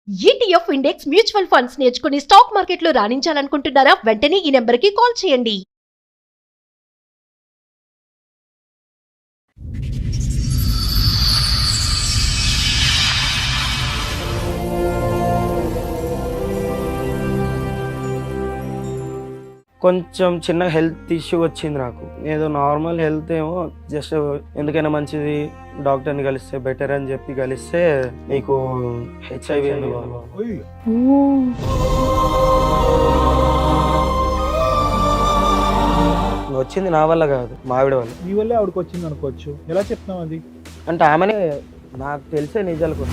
ETF index mutual funds నేర్చుకుని stock మార్కెట్లో రాణించాలనుకుంటున్నారా? వెంటనే ఈ నెంబర్కి కాల్ చేయండి. కొంచెం చిన్న హెల్త్ ఇష్యూ వచ్చింది నాకు. ఏదో నార్మల్ హెల్త్ ఏమో జస్ట్ ఎందుకైనా మంచిది డాక్టర్ని కలిస్తే బెటర్ అని చెప్పి కలిస్తే నీకు హెచ్ఐవి వచ్చింది. నా వల్ల కాదు, మా ఆవిడ వల్ల. నీ వల్లే ఆవిడకి వచ్చింది అనుకోవచ్చు. ఎలా చెప్తాం అది? అంటే ఆమెనే నాకు తెలిసే నిజాలకు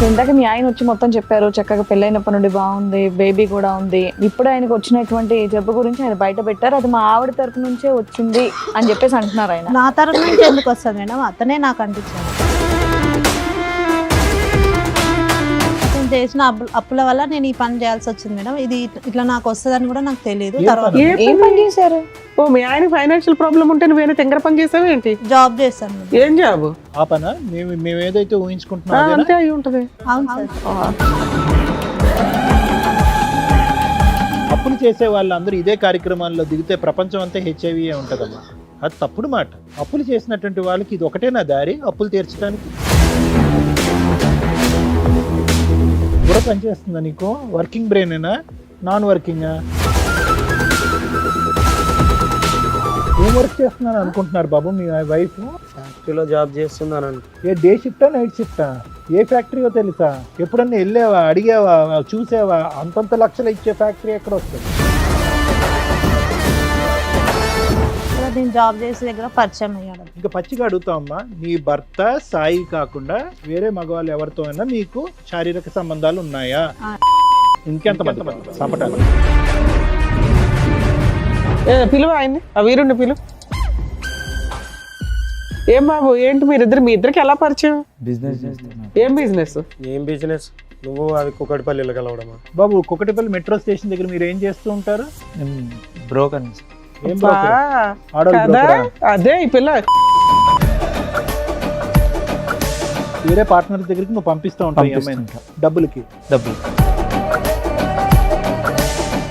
ఇందాక మీ ఆయన వచ్చి మొత్తం చెప్పారు, చక్కగా పెళ్ళైనప్పటి నుండి బాగుంది, బేబీ కూడా ఉంది. ఇప్పుడు ఆయనకు వచ్చినటువంటి జబ్బు గురించి ఆయన బయట పెట్టారు, అది మా ఆవిడ తరపు నుంచే వచ్చింది అని చెప్పేసి అంటున్నారు. ఆయన నా తరపు నుంచి ఎందుకు వస్తుంది మేడం? అతనే నాకు అనిపించాడు. అతను చేసిన అప్పుల వల్ల నేను ఈ పని చేయాల్సి వచ్చింది మేడం. ఇది ఇట్లా నాకు వస్తుందని కూడా నాకు తెలియదు. తర్వాత ఏం పని చేశారు? ఓ మీ ఆయన ఫైనాన్షియల్ ప్రాబ్లం ఉంటే నువ్వేనా తెంగర పని చేసావు ఏంటి? జాబ్ చేస్తాను మేడం. ఏం జాబ్? ఆ పనా మేము ఏదైతే ఊహించుకుంటున్నాం అంతే అయి ఉంటది. అవును సార్. అప్పులు చేసే వాళ్ళందరూ ఇదే కార్యక్రమాల్లో దిగితే ప్రపంచం అంతా హెచ్ఐవి ఉంటుందమ్మా. అది తప్పుడు మాట. అప్పులు చేసినటువంటి వాళ్ళకి ఇది ఒకటేనా దారి అప్పులు తీర్చడానికి? కూడా పనిచేస్తుందా నీకు? వర్కింగ్ బ్రెయినేనా, నాన్ వర్కింగా? ఏం వర్క్ చేస్తున్నాను అనుకుంటున్నారు బాబు మీ వైఫ్? ఫ్యాక్టరీలో జాబ్ చేస్తున్నాను. ఏ డే షిఫ్టా నైట్ షిఫ్టా? ఏ ఫ్యాక్టరీయో తెలుసా? ఎప్పుడన్నా వెళ్ళావా, అడిగావా, చూసావా? అంతంత లక్షలు ఇచ్చే ఫ్యాక్టరీ ఎక్కడ వస్తుంది? నేను జాబ్ చేసే దగ్గర పరిచయం అయ్యాడు. ఇంకా పచ్చిగా అడుగుతామమ్మా, నీ భర్త సాయి కాకుండా వేరే మగవాళ్ళు ఎవరితో అయినా మీకు శారీరక సంబంధాలు ఉన్నాయా? ఇంకెంత మంది సంపటాలు? పిలువ ఆయన్ని, ఆ వీరుండి పిలువ. ఏం బాబు ఏంటి మీరిద్దరు, మీ ఇద్దరికి ఎలా పరిచయం? బిజినెస్. ఏం బిజినెస్? ఏం బిజినెస్? నువ్వు అది కుకటిపల్లిలో కలవడమా? బాబు కుకటిపల్లి మెట్రో స్టేషన్ దగ్గర మీరు ఏం చేస్తూ ఉంటారు? బ్రోకర్. ఏం broker? ఆడవాళ్ళ broker ఆ? అదే ఈ పిల్ల వేరే పార్ట్నర్ దగ్గరికి నువ్వు పంపిస్తూ ఉంటావు డబ్బులకి. డబ్బులు.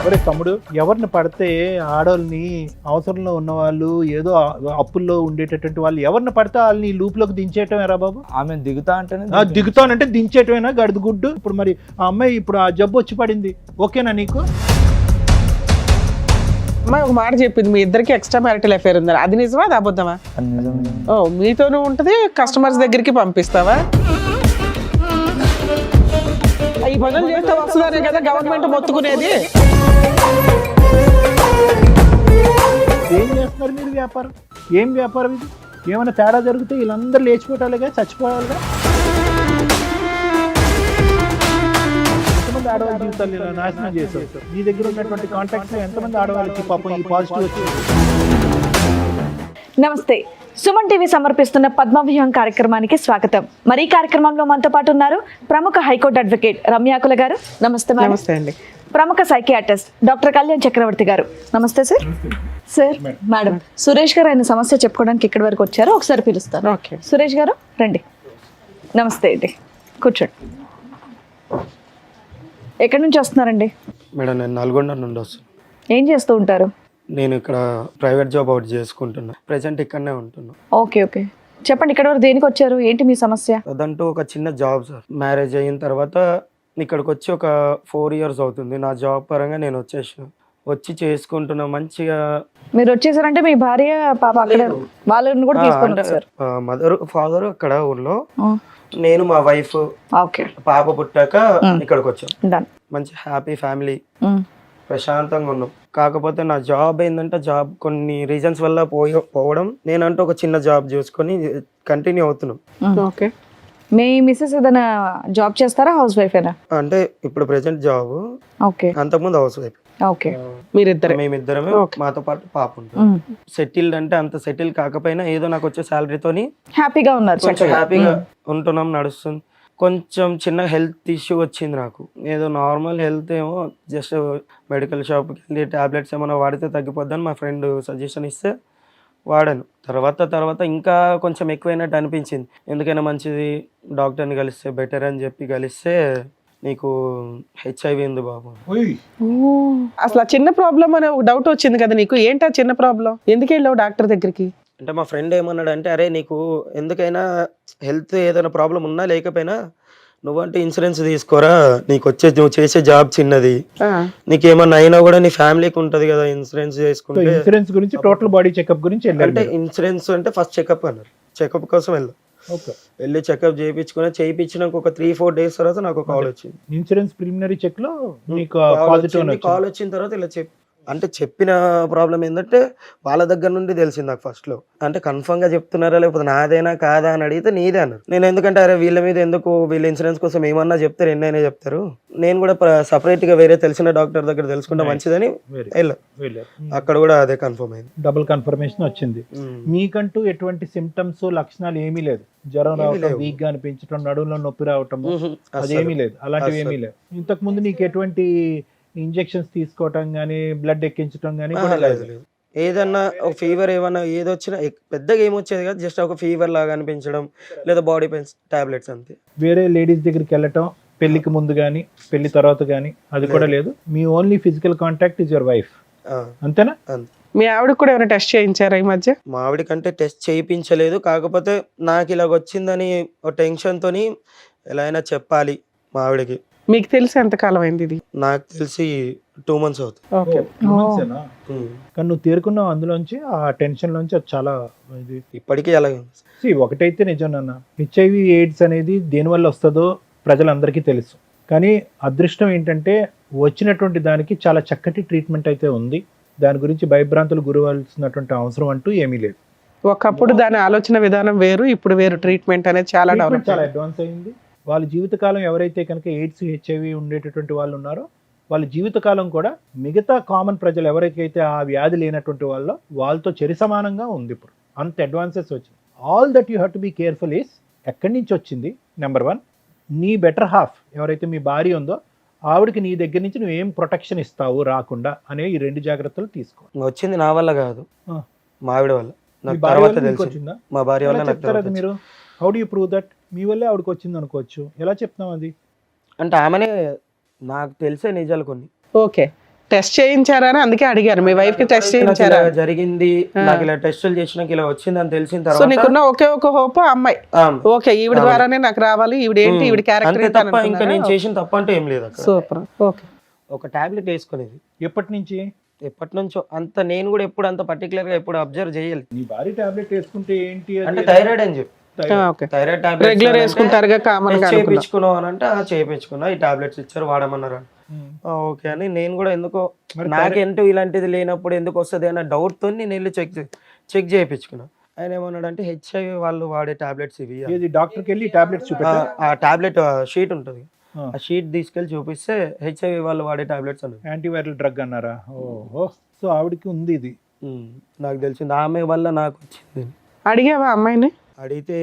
ఒరే తమ్ముడు, ఎవరిని పడితే ఆడవాళ్ళని, అవసరంలో ఉన్న వాళ్ళు, ఏదో అప్పుల్లో ఉండేటటువంటి వాళ్ళు ఎవరిని పడితే వాళ్ళని లూప్ లోకి దించేయటం ఎరా బాబు? ఆమె దిగుతా అంటేనే దిగుతానంటే దించేయటమేనా గడుదు గుడ్డు? ఇప్పుడు మరి ఆ అమ్మాయి ఇప్పుడు ఆ జబ్బు వచ్చి పడింది, ఓకేనా నీకు? అమ్మాయి ఒక మాట చెప్పింది, మీ ఇద్దరికి ఎక్స్ట్రా మ్యారిటల్ అఫేర్ ఉందని. అది నిజమా, అది అబద్ధమా? ఓ మీతోనూ ఉంటది, కస్టమర్స్ దగ్గరికి పంపిస్తావా? ఈ పనులు చేస్తే వస్తున్నారే కదా గవర్నమెంట్ మొత్తుకునేది. ఏం చేస్తున్నారు మీరు వ్యాపారం? ఏం వ్యాపారం ఇది? ఏమైనా తేడా జరిగితే వీళ్ళందరూ లేచిపోవటాలుగా, చచ్చిపోవాలిగా. ఎంతమంది ఆడవాళ్ళ జీవితాలు ఇలా నాశనం చేశారు? నీ దగ్గర ఉన్నటువంటి కాంటాక్ట్స్ ఎంతమంది ఆడవాళ్ళకి పాపం ఈ పాజిటివ్ వచ్చింది? నమస్తే, సుమన్ టీవీ సమర్పిస్తున్న పద్మవ్యూహం కార్యక్రమానికి స్వాగతం. మరి ఈ కార్యక్రమంలో మనతో పాటు ఉన్నారు ప్రముఖ హైకోర్టు అడ్వకేట్ రమ్యాకుల గారు. నమస్తే మేడం. నమస్తే అండి. ప్రముఖ సైకియాట్రిస్ట్ డాక్టర్ కళ్యాణ్ చక్రవర్తి గారు. నమస్తే సార్. సార్, మేడం సురేష్ గారు ఆయన సమస్య చెప్పుకోవడానికి ఇక్కడి వరకు వచ్చారు, ఒకసారి పిలుస్తాను. ఓకే సురేష్ గారు రండి. నమస్తే అండి, కూర్చోండి. ఎక్కడి నుంచి వస్తున్నారండి? మేడం నేను నల్గొండ నుండి వస్తున్నాను. ఏం చేస్తూ ఉంటారు? నేను ఇక్కడ ప్రైవేట్ జాబ్ ఒకటి చేసుకుంటున్నా. ప్రెసెంట్ ఇక్కడనే ఉంటున్నా. ఓకే ఓకే, చెప్పండి ఇక్కడ వరకు దేనికి వచ్చారు, ఏంటి మీ సమస్య? అదంటూ ఒక చిన్న జాబ్ సార్. మ్యారేజ్ అయిన తర్వాత ఇక్కడికి వచ్చి ఒక 4 years అవుతుంది. నా జాబ్ పరంగా నేను వచ్చి చేసుకుంటున్నా మంచిగా. మీరు వచ్చేసారంటే మీ భార్య పాప అక్కడ వాళ్ళని కూడా తీసుకొని వచ్చారు? మదర్ ఫాదర్ అక్కడ ఊర్లో, నేను మా వైఫ్, ఓకే, పాప పుట్టాక ఇక్కడికి వచ్చాం. డన్. మంచి హ్యాపీ ఫ్యామిలీ, ప్రశాంతంగా ఉన్నాం. కాకపోతే నా జాబ్ ఏంటంటే జాబ్ కొన్ని రీజన్స్ వల్ల పోవడం, నేనంటూ ఒక చిన్న జాబ్ చూసుకొని కంటిన్యూ అవుతున్నాం. ఓకే, మీ మిస్సెస్ ఏదైనా జాబ్ చేస్తారా, హౌస్ వైఫేనా? అంటే ఇప్పుడు ప్రెసెంట్ జాబ్, ఓకే, అంతకుముందు హౌస్ వైఫ్. ఓకే, మీరిద్దరే? మేమిద్దరమే, మాతో పాటు పాప ఉంటుంది. సెటిల్డ్ అంటే అంత సెటిల్ కాకపోయినా ఏదో నాకు వచ్చే శాలరీతోని హ్యాపీగా ఉన్నారు, కొంచెం హ్యాపీగా ఉంటున్నాం, నడుస్తుంది. కొంచెం చిన్న హెల్త్ ఇష్యూ వచ్చింది నాకు. ఏదో నార్మల్ హెల్త్ ఏమో జస్ట్ మెడికల్ షాప్కి వెళ్ళి టాబ్లెట్స్ ఏమైనా వాడితే తగ్గిపోద్దని మా ఫ్రెండ్ సజెషన్ ఇస్తే వాడాను. తర్వాత ఇంకా కొంచెం ఎక్కువైనట్టు అనిపించింది. ఎందుకైనా మంచిది డాక్టర్ని కలిస్తే బెటర్ అని చెప్పి కలిస్తే నీకు హెచ్ఐవి ఉంది బాబు. అసలు ఆ చిన్న ప్రాబ్లం అనే ఒక డౌట్ వచ్చింది కదా నీకు, ఏంటి ఆ చిన్న ప్రాబ్లం, ఎందుకు వెళ్ళావు డాక్టర్ దగ్గరికి? అంటే మా ఫ్రెండ్ ఏమన్నాడు అంటే, అరే నీకు ఎందుకైనా హెల్త్ ఏదైనా ప్రాబ్లం ఉన్నా లేకపోయినా నువ్వంటే ఇన్సూరెన్స్ తీసుకోరా, నువ్వు చేసే జాబ్ చిన్నది, నీకేమన్నా అయినా కూడా నీ ఫ్యామిలీకి ఉంటది కదా ఇన్సూరెన్స్ చేసుకుంటే. ఇన్సూరెన్స్ గురించి టోటల్ బాడీ చెకప్ గురించి వెళ్ళారు అంటే మీరు. ఇన్సూరెన్స్ అంటే ఫస్ట్ చెకప్ అన్నారు, చెకప్ కోసం వెళ్దాం. ఓకే. వెళ్ళి చెకప్ చేయించినాక ఒక 3-4 days తర్వాత నాకు కాల్ వచ్చింది. ఇన్సూరెన్స్ ప్రిలిమినరీ చెక్ లో మీకు పాజిటివ్ కాల్ వచ్చిన తర్వాత ఇలా అంటే చెప్పిన ప్రాబ్లం ఏంటంటే వాళ్ళ దగ్గర నుండి తెలిసింది నాకు ఫస్ట్ లో. అంటే కన్ఫర్మ్ గా చెప్తున్నారా లేకపోతే నాదేనా కాదా అని అడిగితే నీదే అన్నారు. నేను ఎందుకంటే అరే వీళ్ళ మీద ఎందుకు, వీళ్ళ ఇన్సూరెన్స్ కోసం ఏమన్నా చెప్తారు, ఎన్నైనా చెప్తారు, నేను కూడా సపరేట్ గా వేరే తెలిసిన డాక్టర్ దగ్గర తెలుసుకుంటే మంచిదని వెళ్ళా. అక్కడ కూడా అదే కన్ఫర్మ్ అయింది, డబుల్ కన్ఫర్మేషన్ వచ్చింది. మీకంటూ ఎటువంటి సిమ్టమ్స్ లక్షణాలు ఏమీ లేదు, జ్వరం రావటం, వీక్ గా అనిపించడం, నడుములో నొప్పి రావటం అదేమీ లేదు, అలాంటివి ఏమీ లేదు. ఇంతకు ముందు నీకు ఎటువంటి ఇంజెక్షన్స్ తీసుకోవటం గానీ బ్లడ్ ఎక్కించడం గానీ కూడా లేదు? ఏదన్నా ఒక ఫీవర్ ఏమన్నా ఏదొచ్చినా పెద్దగా ఏమొచ్చేది కాదు, జస్ట్ ఒక ఫీవర్ లాగా అనిపించడం లేదా బాడీ పెయిన్స్ టాబ్లెట్స్ అంతే. వేరే లేడీస్ దగ్గరికి వెళ్ళటం పెళ్లికి ముందు గానీ పెళ్లి తర్వాత గానీ అది కూడా లేదు. మీ only physical contact is your wife, అంతేనా? మీ ఆవిడ కూడా ఏమైనా టెస్ట్ చేయించారా ఈ మధ్య? మా ఆవిడ కంటే టెస్ట్ చేయించలేదు, కాకపోతే నాకు ఇలాగ వచ్చిందని ఒక టెన్షన్ తోని ఎలా అయినా చెప్పాలి మా ఆవిడకి. మీకు తెలిసి ఎంత కాలం అయింది ఇది? నాకు తెలిసి 2 months అవుతుంది. ఓకే. కానీ నువ్వు తేరుకున్నావు అందులోంచి, ఆ టెన్షన్ లోంచి. అది చాలా ఇది ఇప్పటికీ అలాగే ఉంది. ఒకటైతే నిజం నాన్న, హెచ్ఐవి ఎయిడ్స్ అనేది దేనివల్ల వస్తుందో ప్రజలందరికీ తెలుసు. కానీ అదృష్టం ఏంటంటే వచ్చినటువంటి దానికి చాలా చక్కటి ట్రీట్మెంట్ అయితే ఉంది. దాని గురించి భయభ్రాంతులు గురవలసినటువంటి అవసరం అంటూ ఏమీ లేదు. ఒకప్పుడు దాని ఆలోచన విధానం వేరు, ఇప్పుడు వేరు. ట్రీట్మెంట్ అనేది చాలా డెవలప్, చాలా అడ్వాన్స్ అయింది. వాళ్ళ జీవితకాలం ఎవరైతే కనుక ఎయిడ్స్ హెచ్ఐవి ఉండేటటువంటి వాళ్ళు ఉన్నారో వాళ్ళ జీవితకాలం కూడా మిగతా కామన్ ప్రజలు ఎవరికైతే ఆ వ్యాధి లేనటువంటి వాళ్ళతో చెరి సమానంగా ఉంది. ఇప్పుడు అంత అడ్వాన్సెస్ వచ్చింది. All that you have to be careful is ఎక్కడి నుంచి వచ్చింది. నెంబర్ 1, నీ బెటర్ హాఫ్ ఎవరైతే మీ భార్య ఉందో ఆవిడకి నీ దగ్గర నుంచి నువ్వు ఏం ప్రొటెక్షన్ ఇస్తావు రాకుండా అనే ఈ 2 జాగ్రత్తలు తీసుకో. వచ్చింది నా వల్ల కాదు, మా ఆవిడ వల్ల. మీ నాకు భార్య తర్వాత వల్ల నీకు తెలిసింది. వచ్చిందా? మా భార్య వల్ల ఎలా నాకు చెప్తారు తర్వాత అది మీరు? How do you prove that? మీ వల్లే ఆవిడకి వచ్చింది అనుకోవచ్చు, ఎలా చెప్తాం అది? అంటే ఆమెనే నాకు తెలిసే నిజాలు కొన్ని. ఓకే. టెస్ట్ చేయించారా అని అందుకే అడిగారు, మీ వైఫ్ కి టెస్ట్ చేయించారా? నాకు ఇలా జరిగింది, నాకు ఇలా టెస్టులు చేసినాక ఇలా వచ్చిందని తెలిసిన సో తర్వాత నీకున్న ఒకే ఒక హోప్ అమ్మాయి, ఓకే ఈవిడ ద్వారానే నాకు రావాలి, ఈవిడ ఏంటి ఈవిడ అంతే క్యారెక్టర్ తప్ప ఇంకా నేను చేసిన తప్ప అంటే ఏం లేదు అక్కడ. సూపర్. ఓకే. ఒక టాబ్లెట్ వేసుకునేది ఎప్పటి నుంచి? ఎప్పటి నుంచో. అంత నేను కూడా ఎప్పుడు అంత పర్టికులర్ గా ఎప్పుడు అబ్జర్వ్ చేయలేదు. నీ భార్య టాబ్లెట్ వేసుకుంటే ఏంటి అది? అంటే థైరాయిడ్ అని చెప్పి ఓకే. థైరాయిడ్ రెగ్యులర్ వేసుకుంటారుగా కామన్ గా. చేయించుకున్నావు అని అంటే చేయించుకున్నా, ఈ టాబ్లెట్స్ ఇచ్చారు వాడమన్నారు. ఓకే అని నేను కూడా ఎందుకో నాకేంటో ఇలాంటిది లేనప్పుడు ఎందుకు వస్తుంది అన్న డౌట్ తో నేను వెళ్ళి చెక్ చేయించుకున్నా. ఆయన ఏమన్నాడంటే హెచ్ఐవి వాళ్ళు వాడే టాబ్లెట్స్ ఇవి. డాక్టర్కి వెళ్ళి టాబ్లెట్స్ చూపెట్టా? ఆ టాబ్లెట్ షీట్ ఉంటుంది, ఆ షీట్ తీసుకెళ్లి చూపిస్తే హెచ్ఐవి వాళ్ళు వాడే టాబ్లెట్స్ అన్నారు. యాంటీవైరల్ డ్రగ్ అన్నారా? ఓహో, సో ఆవిడకి ఉంది ఇది. నాకు తెలిసింది, ఆమె వల్ల నాకు వచ్చింది. అడిగావా అమ్మాయిని? అడిగితే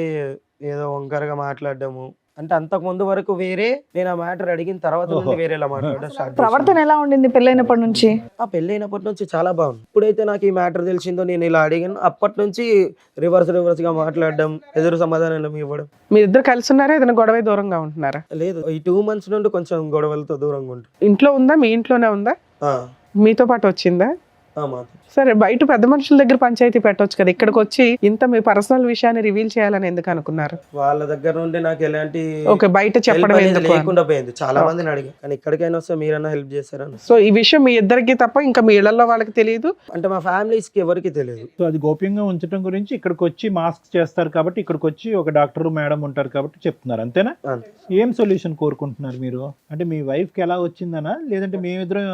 ఏదో వంకరగా మాట్లాడడము, అంటే అంతకు ముందు వరకు వేరే, నేను ఆ మ్యాటర్ అడిగిన తర్వాత నుండి వేరేలా మాట్లాడడం స్టార్ట్ చేశాను. ప్రవర్తన ఎలా ఉండింది పెళ్ళైనప్పటి నుంచి? ఆ పెళ్ళైనప్పటి నుంచి చాలా బాగుంది. ఇప్పుడైతే నాకు ఈ మ్యాటర్ తెలిసిందో నేను ఇలా అడిగాను, అప్పటి నుంచి రివర్స్ గా మాట్లాడడం, ఎదురు సమాధానం ఇవ్వడం. మీరిద్దరు కలిసి ఉన్నారా, ఏదైనా గొడవ దూరంగా ఉంటున్నారా? లేదు, ఈ 2 months నుండి కొంచెం గొడవలతో దూరంగా ఉంటుంది. ఇంట్లో ఉందా, మీ ఇంట్లోనే ఉందా, మీతో పాటు వచ్చిందా? సరే, బయట పెద్ద మనుషుల దగ్గర పంచాయతీ పెట్టొచ్చు కదా, ఇక్కడికి వచ్చి ఇంత మీ పర్సనల్ విషయాన్ని రివీల్ చేయాలని ఎందుకు అనుకున్నారు? వాళ్ళ దగ్గర నుండి నాకు ఎలాంటి బయట చెప్పడం లేకుండా పోయింది. చాలా మందిని అడిగా, కానీ ఇక్కడికైనా వస్తే మీరన్నా హెల్ప్ చేస్తారని. సో ఈ విషయం మీ ఇద్దరికి తప్ప ఇంకా మీ ఇళ్లలో వాళ్ళకి తెలియదు, అంటే మా ఫ్యామిలీస్ కి ఎవరికి తెలియదు. సో అది గోప్యంగా ఉంచడం గురించి ఇక్కడికి వచ్చి మాస్క్ చేస్తారు కాబట్టి, ఇక్కడికి వచ్చి ఒక డాక్టర్ మేడం ఉంటారు కాబట్టి చెప్తున్నారు, అంతేనా? ఏం సొల్యూషన్ కోరుకుంటున్నారు మీరు? అంటే మీ వైఫ్ కి ఎలా వచ్చిందనా, లేదంటే మేమిద్దరం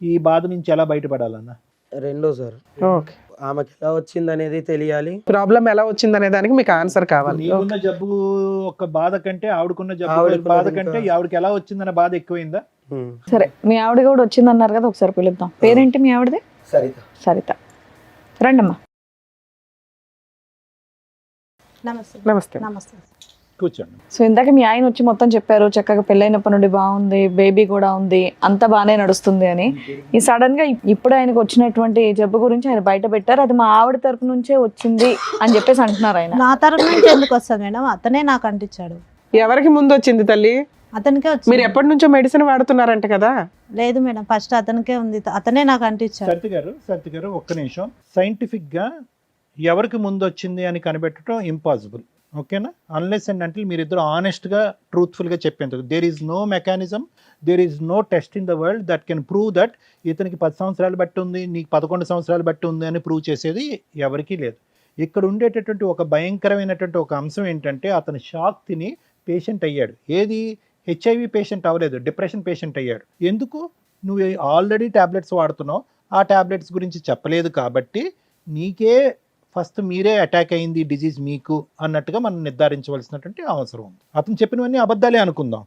ఈ బాధ నుంచి ఎలా బయటపడాలన్నా? రెండో సార్, ఓకే, ఆమెకి ఎలా వచ్చింది అనేది తెలియాలి, ప్రాబ్లం ఎలా వచ్చింది అనే దానికి మీకు ఆన్సర్ కావాలి. నీకున్న జబ్బు ఒక బాధ కంటే ఆవిడకున్న జబ్బు బాధ కంటే ఆవిడకి ఎలా వచ్చిందన్న బాధ ఎక్కువైందా? సరే, మీ ఆవిడ కూడా వచ్చింది అన్నారు కదా, ఒకసారి పిలుద్దాం. పేరేంటి మీ ఆవిడది? సరిత. సరిత, రండమ్మా. నమస్తే. నమస్తే. నమస్తే. కూర్చోండి. సో ఇందాక మీ ఆయన వచ్చి మొత్తం చెప్పారు, చక్కగా పెళ్ళైనప్పటి నుండి బాగుంది, బేబీ కూడా ఉంది, అంత బాగానే నడుస్తుంది అని. ఈ సడన్ గా ఇప్పుడు ఆయనకు వచ్చినటువంటి జబ్బు గురించి ఆయన బయట పెట్టారు, అది మా ఆవిడ తరపు నుంచే వచ్చింది అని చెప్పేసి అంటున్నారు ఆయన. నా తరపు నుంచి ఎందుకు వస్తుంది మేడం? అతనే నాకు అంటించాడు. ఎవరికి ముందు వచ్చింది తల్లి? అతనికే మీరు వచ్చింది. ఎప్పటి నుంచో మెడిసిన్ వాడుతున్నారంట కదా? లేదు మేడం, ఫస్ట్ అతనికే ఉంది, అతనే నాకు అంటించాడు. సత్య గారు ఒక్క నిమిషం. సైంటిఫిక్ గా ఎవరికి ముందు వచ్చింది అని కనిపెట్టడం ఇంపాసిబుల్. ఓకేనా? అన్లెస్ అండ్ అంటిల్ మీరిద్దరు ఆనెస్ట్ గా ట్రూత్ఫుల్ గా చెప్పేందుకు there is no mechanism, there is no test in the world that can prove that ఇతనికి 10 సంవత్సరాలు బట్టి ఉంది, నీకు 11 సంవత్సరాలు బట్టి ఉంది అని ప్రూవ్ చేసేది ఎవరికీ లేదు. ఇక్కడ ఉండేటటువంటి ఒక భయంకరమైనటువంటి ఒక అంశం ఏంటంటే అతను షాక్ తిని పేషెంట్ అయ్యాడు. ఏది? హెచ్ఐవి పేషెంట్ అవ్వలేదు, డిప్రెషన్ పేషెంట్ అయ్యాడు. ఎందుకు? నువ్వు ఆల్రెడీ ట్యాబ్లెట్స్ వాడుతున్నావు, ఆ ట్యాబ్లెట్స్ గురించి చెప్పలేదు కాబట్టి నీకే ఫస్ట్ మీరే అటాక్ అయింది డిజీజ్ మీకు అన్నట్టుగా మనం నిర్ధారించవలసినటువంటి అవసరం ఉంది. అతను చెప్పినవన్నీ అబద్ధాలే అనుకుందాం.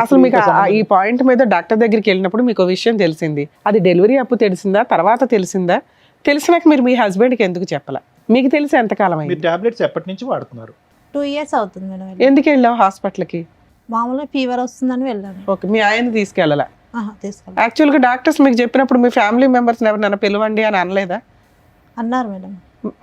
అసలు మీకు ఈ పాయింట్ మీద డాక్టర్ దగ్గరికి వెళ్ళినప్పుడు మీకు విషయం తెలిసింది, అది డెలివరీ అప్పుడు తెలిసిందా, తర్వాత తెలిసిందా? తెలిసినాక మీరు మీ హస్బెండ్కి ఎందుకు చెప్పాల? మీకు తెలిసి ఎంతకాలం మీరు అయింది? టాబ్లెట్స్ ఎప్పటి నుంచి వాడుతున్నారు? 2 years అవుతుంది మేడం. ఎందుకు వెళ్ళావు హాస్పిటల్కి? మామూలుగా ఫీవర్ వస్తుందని వెళ్ళాను. ఓకే, మీ ఆయన తీసుకెళ్ళాల? తీసుకెళ్ళి యాక్చువల్గా డాక్టర్స్ మీకు చెప్పినప్పుడు మీ ఫ్యామిలీ మెంబర్స్ ఎవరినైనా పిలవండి అని అనలేదా? అన్నారు మేడం.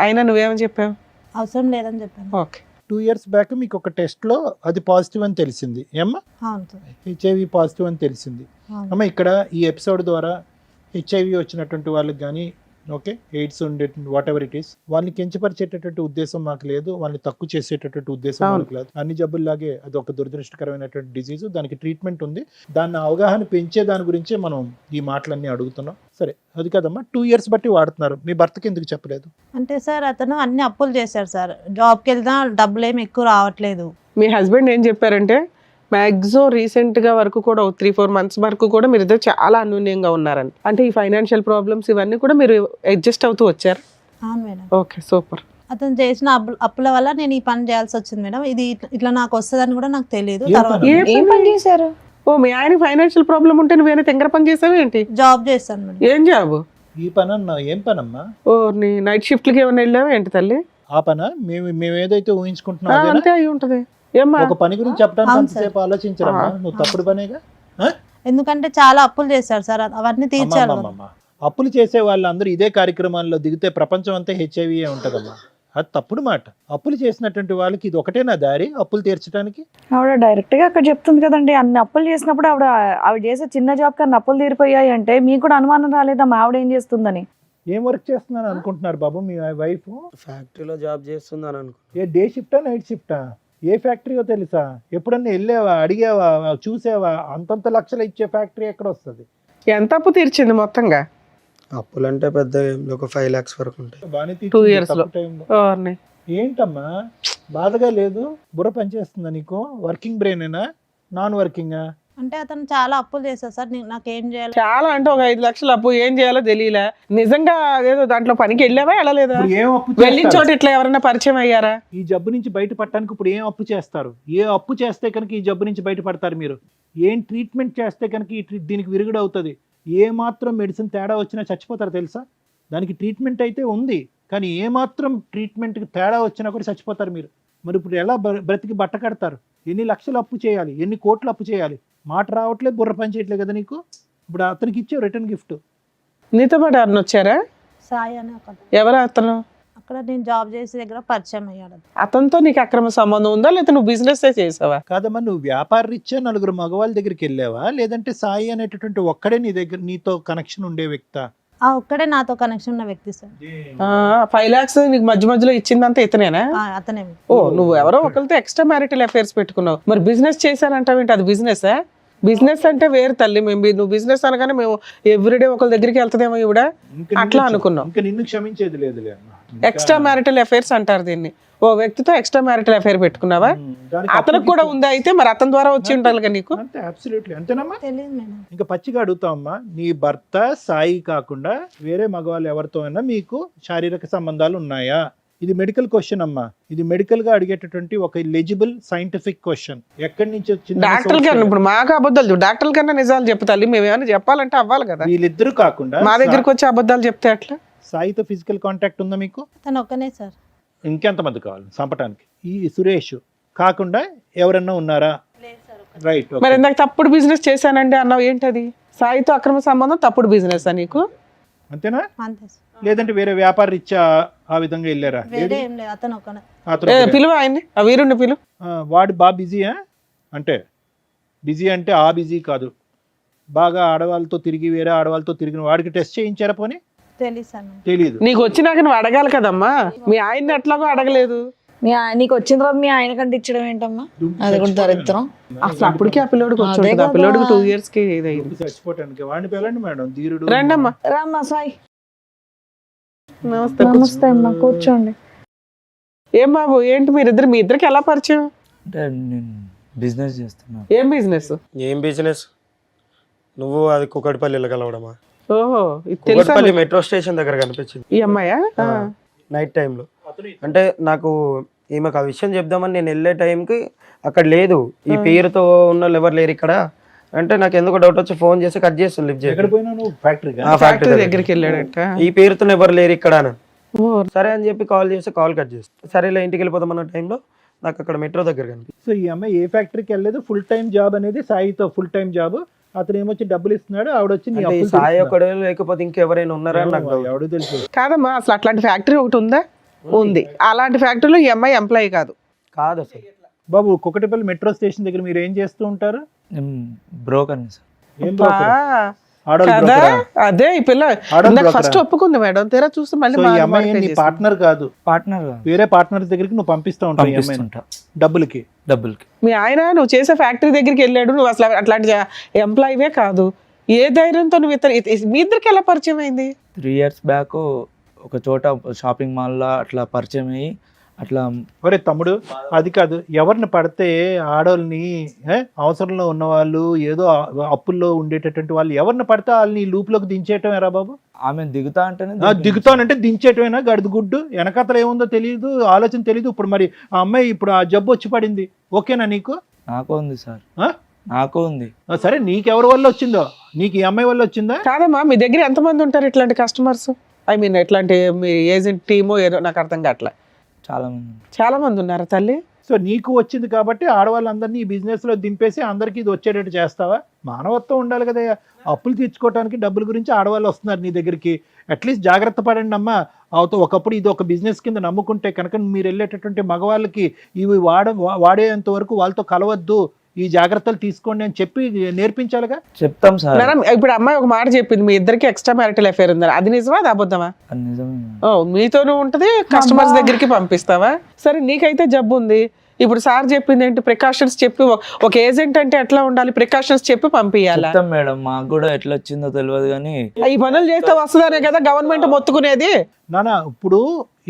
అయినా నువ్వేమని చెప్పావు? అవసరం లేదని చెప్పాను. ఓకే. 2 years బ్యాక్ మీకు ఒక టెస్ట్లో అది పాజిటివ్ అని తెలిసింది ఏమ్మా? అవును సార్. హెచ్ఐవి పాజిటివ్ అని తెలిసింది. అవును. అమ్మ ఇక్కడ ఈ ఎపిసోడ్ ద్వారా హెచ్ఐవి వచ్చినటువంటి వాళ్ళకి కానీ ఓకే ఎయిడ్స్ ఉండే వాట్ ఎవర్ ఇట్ ఈస్ వాళ్ళని కించపరిచేటటువంటి ఉద్దేశం మాకు లేదు, వాళ్ళని తక్కువ చేసేటటువంటి ఉద్దేశం మాకు లేదు. అన్ని జబ్బుల్లాగే అది ఒక దురదృష్టకరమైనటువంటి డిజీజ్, దానికి ట్రీట్మెంట్ ఉంది. దాన్ని అవగాహన పెంచే దాని గురించే మనం ఈ మాటలన్నీ అడుగుతున్నాం. సరే అది కదమ్మా, 2 years బట్టి వాడుతున్నారు, మీ భర్తకి ఎందుకు చెప్పలేదు? అంటే సార్ అతను అన్ని అప్పులు చేశాడు సార్, జాబ్కి వెళ్తా డబ్బులు ఏమి ఎక్కువ రావట్లేదు. మీ హస్బెండ్ ఏం చెప్పారంటే మ్యాక్సిమం రీసెంట్గా వరకు కూడా 3-4 months వరకు కూడా మీరు ఇద్దరు చాలా అన్యోన్యంగా ఉన్నారని. అంటే ఈ ఫైనాన్షియల్ ప్రాబ్లమ్స్ ఇవన్నీ కూడా మీరు అడ్జస్ట్ అవుతూ వచ్చారు. అవును మేడం. Okay, super. అతను చేసిన అప్పుల వల్ల నేను ఈ పని చేయాల్సి వచ్చింది మేడం. ఇది ఇట్లా నాకు వస్తుందని కూడా నాకు తెలియదు. ఏం తర్వాత పని? ఏం పని చేశారు? ఓ, మీ ఆయన ఫైనాన్షియల్ ప్రాబ్లం ఉంటే నువ్వేనా తింగర పని చేసావు ఏంటి? జాబ్ చేస్తాను మేడం. ఏం జాబు? ఈ పని అన్నా ఏం పనమ్మా? ఓ, నీ నైట్ షిఫ్ట్లకి ఏమైనా వెళ్ళావా ఏంటి తల్లి? ఆ పన మేము ఏదైతే ఊహించుకుంటున్నాం అదేనా? అంతే అయి ఉంటది. ఏమ్మా? ఒక పని గురించి చెప్పడానికి అవును సార్. అంతసేపు ఆలోచించరమ్మా, నువ్వు తప్పుడు పనేగా. ఎందుకంటే చాలా అప్పులు చేశారు సార్, అవన్నీ తీర్చాలి. అమ్మమ్మమ్మ. అప్పులు చేసే వాళ్ళందరూ ఇదే కార్యక్రమాల్లో దిగితే ప్రపంచం అంతా హెచ్ఐవి ఉంటదమ్మా. అది తప్పుడు మాట. అప్పులు చేసినటువంటి వాళ్ళకి ఇది ఒకటేనా దారి అప్పులు తీర్చడానికి? ఆవిడ డైరెక్ట్ గా అక్కడ చెప్తుంది కదండి, అన్ని అప్పులు చేసినప్పుడు ఆవిడ చేసే చిన్న జాబ్ కన్నా అప్పులు తీరిపోయాయి అంటే మీకు కూడా అనుమానం రాలేదా మా ఆవిడ ఏం చేస్తుందని? ఏం వర్క్ చేస్తున్నాను అనుకుంటున్నారు బాబు మీ వైఫ్? ఫ్యాక్టరీలో జాబ్ చేస్తుందని అనుకో. ఏ డే షిఫ్టా నైట్ షిఫ్టా? ఏ ఫ్యాక్టరీయో తెలుసా? ఎప్పుడన్నా వెళ్ళావా, అడిగావా, చూసావా? అంతంత లక్షలు ఇచ్చే ఫ్యాక్టరీ ఎక్కడ వస్తుంది? ఎంత అప్పు తీర్చింది మొత్తంగా? అప్పులంటే పెద్ద ఒక 5 lakhs వరకు ఉంటాయి. బాగానే 2 తీర్చింది years లో. తక్కువ టైంలో. ఓర్ని. ఏంటమ్మా బాధగా లేదు? బుర్ర పనిచేస్తుందా నీకు? వర్కింగ్ బ్రెయినేనా నాన్ వర్కింగా? అంటే అతను చాలా అప్పులు చేశారు సార్, నాకేం చేయాలి? చాలా అంటే ఒక 5 లక్షలు అప్పు ఏం చేయాలో తెలియలే. నిజంగా అదేదో దాంట్లో పనికి వెళ్ళావా వెళ్ళలేదా? ఇప్పుడు ఏం అప్పు వెళ్ళిన చేస్తారు? చోట ఇట్లా ఎవరైనా పరిచయం అయ్యారా? ఈ జబ్బు నుంచి బయటపడటానికి ఇప్పుడు ఏం అప్పు చేస్తారు? ఏ అప్పు చేస్తే కనుక ఈ జబ్బు నుంచి బయటపడతారు మీరు? ఏం ట్రీట్మెంట్ చేస్తే కనుక దీనికి విరుగుడు అవుతుంది? ఏ మాత్రం మెడిసిన్ తేడా వచ్చినా చచ్చిపోతారు తెలుసా? దానికి ట్రీట్మెంట్ అయితే ఉంది, కానీ ఏ మాత్రం ట్రీట్మెంట్కి తేడా వచ్చినా కూడా చచ్చిపోతారు మీరు. మరి ఇప్పుడు ఎలా బ్రతికి బట్ట కడతారు? ఎన్ని లక్షలు అప్పు చేయాలి, ఎన్ని కోట్లు అప్పు చేయాలి? మాట రావట్లేదు, బుర్ర పని చేయట్లేదు కదా నీకు. ఇప్పుడు అతనికి ఇచ్చే రిటర్న్ గిఫ్ట్. నీతో పాటు ఎవరిని వచ్చారా? సాయి అని ఒక ఎవరు అతను? అక్కడ నేను జాబ్ చేసే దగ్గర పరిచయం అయ్యాడు. అతనితో నీకు అక్రమ సంబంధం ఉందా, లేకపోతే నువ్వు బిజినెస్ చేసావా? కాదమ్మా, నువ్వు వ్యాపార రీత్యా నలుగురు మగవాళ్ళ దగ్గరికి వెళ్ళావా, లేదంటే సాయి అనేటటువంటి ఒక్కడే నీ దగ్గర నీతో కనెక్షన్ ఉండే వ్యక్తా? ఒక్కడే నాతో కనెక్షన్ ఉన్న వ్యక్తి సార్. 5 lakhs నీకు మధ్య మధ్యలో ఇచ్చిందంతా ఇతనేనా? అతనే. ఓ, నువ్వు ఎవరో ఒకరితో ఎక్స్ట్రా మ్యారిటల్ అఫైర్స్ పెట్టుకున్నావు. మరి బిజినెస్ చేశానంటావేంటి? అది బిజినెస్? బిజినెస్ అంటే వేరు తల్లి. నువ్వు బిజినెస్ అనగానే మేము ఎవ్రీడే ఒకరి దగ్గరికి వెళ్తుందేమో ఇవిడ అట్లా అనుకున్నాం. ఇంకా నిన్ను క్షమించేది లేదులే అమ్మా. ఎక్స్ట్రా మ్యారిటల్ అఫైర్స్ అంటారు దీన్ని. ఓ వ్యక్తితో ఎక్స్ట్రా మ్యారిటల్ అఫైర్ పెట్టుకున్నావా? దానికి అతనికి కూడా ఉందా? అయితే మరి అతని ద్వారా వచ్చి ఉండాలి కదా నీకు. అంతే, అబ్సల్యూట్లీ అంతేనమ్మా. తెలియదు మేడం. ఇంకా పచ్చిగా అడుగుతామమ్మా, నీ భర్త సాయి కాకుండా వేరే మగవాళ్ళు ఎవరితో అయినా మీకు శారీరక సంబంధాలు ఉన్నాయా? ఇది మెడికల్ క్వశ్చన్ అమ్మా. ఇది మెడికల్ గా అడిగేటటువంటి ఒక ఎలిజిబుల్ సైంటిఫిక్ క్వశ్చన్. ఎక్కడి నుంచి వచ్చింది? డాక్టర్ గారు ఇప్పుడు మాకు అబద్ధాలు, డాక్టర్ కన్నా నిజాలు చెప్తాలి. మేము ఏమైనా చెప్పాలంటే అవ్వాలి కదా. వీళ్ళిద్దరు కాకుండా మా దగ్గరికి వచ్చి అబద్ధాలు చెప్తే అట్లా? సాయితో ఫిజికల్ కాంటాక్ట్ ఉందా మీకు? అతను ఒక్కనే సార్. ఇంకెంతమంది కావాలి చంపటానికి? ఈ సురేష్ కాకుండా ఎవరన్నా ఉన్నారా? రైట్. మరి ఇందాక తప్పుడు బిజినెస్ చేశానండి అన్నావు, ఏంటది? సాయితో అక్రమ సంబంధం తప్పుడు బిజినెస్ నీకు? అంతేనా? అంతే సార్. లేదంటే వేరే వ్యాపార రీత్యా ఆ విధంగా వెళ్ళారా? వేరే ఏం లేదు, అతను ఒకనే. అతను పిలువ ఆయన్ని, ఆ వీరుణ్ణి పిలువ. వాడు బాగా బిజీయా? అంటే బిజీ అంటే ఆ బిజీ కాదు, బాగా ఆడవాళ్ళతో తిరిగి వేరే ఆడవాళ్ళతో తిరిగిన వాడికి టెస్ట్ చేయించారా? పోనీ తెలియదు సార్ నాకు. తెలీదు. నీకు వచ్చినాక నువ్వు అడగాలి కదమ్మా, మీ ఆయన్ని ఎట్లాగో అడగలేదు. నీకు వచ్చిన తర్వాత మీ ఆయన కంటే ఇచ్చడం ఏంటమ్మా? అది కూడా దరిద్రం. అసలు అప్పటికే ఆ పిల్లోడికి వచ్చి అదే ఉంటుంది. ఆ కదా. పిల్లోడికి 2 years కి ఇదయ్యింది. చచ్చిపోవటానికి వాడిని పిల్లండి మేడం, ధీరుడు. రండమ్మా. రామ్మా సాయి. నమస్తే. నమస్తే అమ్మా, కూర్చోండి. ఏం బాబు, ఏంటి మీరిద్దరు, మీ ఇద్దరికి ఎలా పరిచయం? అంటే నేను బిజినెస్ చేస్తున్నాను. ఏం బిజినెస్? ఏం బిజినెస్? నువ్వు అది కుకట్పల్లిలో కలవడమా? ఓహో, ఇది తెలుసా? కుకట్పల్లి మెట్రో స్టేషన్ దగ్గర కనిపించింది ఈ అమ్మాయా? నైట్ టైంలో. అంటే నాకు ఈమెకు ఆ విషయం చెప్దామని నేను వెళ్ళే టైంకి అక్కడ లేదు, ఈ పేరుతో ఉన్న వాళ్ళు ఎవరు లేరు ఇక్కడ అంటే నాకు ఎందుకు డౌట్ వచ్చి ఫోన్ చేసి కట్ చేస్తాను, లిఫ్ట్ ఎక్కడ చేసి పోయినా నువ్వు? ఫ్యాక్టరీగా? ఫ్యాక్టరీ దగ్గరికి వెళ్ళాడట. ఈ పేరుతో ఎవరు లేరు ఇక్కడ అని. ఓ, సరే అని చెప్పి కాల్ చేసి కాల్ కట్ చేస్తాను. సరేలే ఇంటికి వెళ్ళిపోతాం అన్న టైంలో నాకు అక్కడ మెట్రో దగ్గర కనిపించింది. సో ఈ అమ్మాయి ఏ ఫ్యాక్టరీకి వెళ్ళలేదు, ఫుల్ టైం జాబ్ అనేది సాయితో ఫుల్ టైం జాబ్. అతను ఏమొచ్చి డబ్బులు ఇస్తున్నాడు, ఆవిడ వచ్చి నీ అంటే ఈ అప్పులు సాయి తీరుస్తున్నాడు. ఒకడే లేకపోతే ఇంకెవరైనా ఉన్నారా అని నాకు ఎవరు? doubt. ఎవడు తెలుసు? కాదమ్మా, అసలు అట్లాంటి ఫ్యాక్టరీ ఒకటి ఉందా? ఉంది. అలాంటి ఫ్యాక్టరీలో ఈ అమ్మాయి ఎంప్లాయీ కాదు. కాదు అసలు. బాబు, కుకటిపల్లి మెట్రో స్టేషన్ దగ్గర మీరు ఏం చేస్తూ ఉంటారు? నేను బ్రోకర్ని సార్. ఏం broker? ఆడవాళ్ళ కదా broker ఆ? అదే ఈ పిల్ల ఆడవాళ్ళ broker ఫస్ట్ ఆ? ఒప్పుకుంది మేడం, తీరా చూస్తే మళ్ళీ సో ఈ అమ్మాయి నీ చేసింది. పార్ట్నర్ కాదు, పార్ట్నర్ వేరే పార్ట్నర్ దగ్గరికి నువ్వు పంపిస్తూ ఉంటావు ఈ అమ్మాయిని పంపిస్తుంటా డబ్బులకి. డబ్బులకి. మీ ఆయన నువ్వు చేసే ఫ్యాక్టరీ దగ్గరికి వెళ్ళాడు, నువ్వు అసలు అట్లాంటి ఎంప్లాయీవే కాదు. ఏ ధైర్యంతో నువ్వు మీ ఇద్దరికి ఎలా పరిచయం అయింది? 3 years బ్యాక్ ఒక చోట షాపింగ్ మాల్లో అట్లా పరిచయం అయ్యి అట్లా. ఒరే తమ్ముడు, అది కాదు, ఎవరిని పడితే ఆడవాళ్ళని అవసరంలో ఉన్న వాళ్ళు, ఏదో అప్పుల్లో ఉండేటటువంటి వాళ్ళు ఎవరిని పడితే వాళ్ళని లూప్లోకి దించేయటం ఎరా బాబు? ఆమె దిగుతా అంటేనే దిగుతానంటే దించేయటమేనా? గడిది గుడ్డు, వెనకతలు ఏముందో తెలియదు, ఆలోచన తెలియదు. ఇప్పుడు మరి ఆ అమ్మాయి ఇప్పుడు ఆ జబ్బు వచ్చి పడింది, ఓకేనా నీకు? నాకు ఉంది సార్, ఆ? నాకు ఉంది. సరే, నీకెవరి వల్ల వచ్చిందో? నీకు ఈ అమ్మాయి వల్ల వచ్చిందా? కాదమ్మా, మీ దగ్గర ఎంతమంది ఉంటారు ఇట్లాంటి కస్టమర్స్? ఐ మీన్ ఎట్లాంటి మీ ఏజెంట్ టీమో ఏదో నాకు అర్థం కావట్లే. చాలా మంది. చాలా మంది ఉన్నారా తల్లి? సో నీకు వచ్చింది కాబట్టి ఆడవాళ్ళందరినీ ఈ బిజినెస్లో దింపేసి అందరికీ ఇది వచ్చేటట్టు చేస్తావా? మానవత్వం ఉండాలి కదా. అప్పులు తీర్చుకోవడానికి డబ్బుల గురించి ఆడవాళ్ళు వస్తున్నారు నీ దగ్గరికి. అట్లీస్ట్ జాగ్రత్త పడండి అమ్మా. ఒకప్పుడు ఇది ఒక బిజినెస్ కింద నమ్ముకుంటే కనుక మీరు వెళ్ళేటటువంటి మగవాళ్ళకి ఇవి వాడేంత వరకు వాళ్ళతో కలవద్దు, ఈ జాగ్రత్తలు తీసుకోండి అని చెప్పి నేర్పించాలిగా. చెప్తాం సార్. మేడం, ఇప్పుడు అమ్మాయి ఒక మాట చెప్పింది, మీ ఇద్దరికి ఎక్స్ట్రా మ్యారిటల్ అఫేర్ ఉందా? అది నిజమా, అది అబద్ధమా? అది నిజమే. ఓ, మీతోనూ ఉంటది, కస్టమర్స్ దగ్గరికి పంపిస్తావా? సరే, నీకైతే జబ్బు ఉంది. ఇప్పుడు సార్ చెప్పింది ఏంటి? ప్రికాషన్స్ చెప్పి, ఒక ఏజెంట్ అంటే ఎట్లా ఉండాలి, ప్రికాషన్స్ చెప్పి పంపించాలా? చెప్తాం మేడం, మాకు కూడా ఎట్లా వచ్చిందో తెలియదు కానీ ఈ పనులు చేస్తే వస్తుందనే కదా గవర్నమెంట్ మొత్తుకునేది. నానా, ఇప్పుడు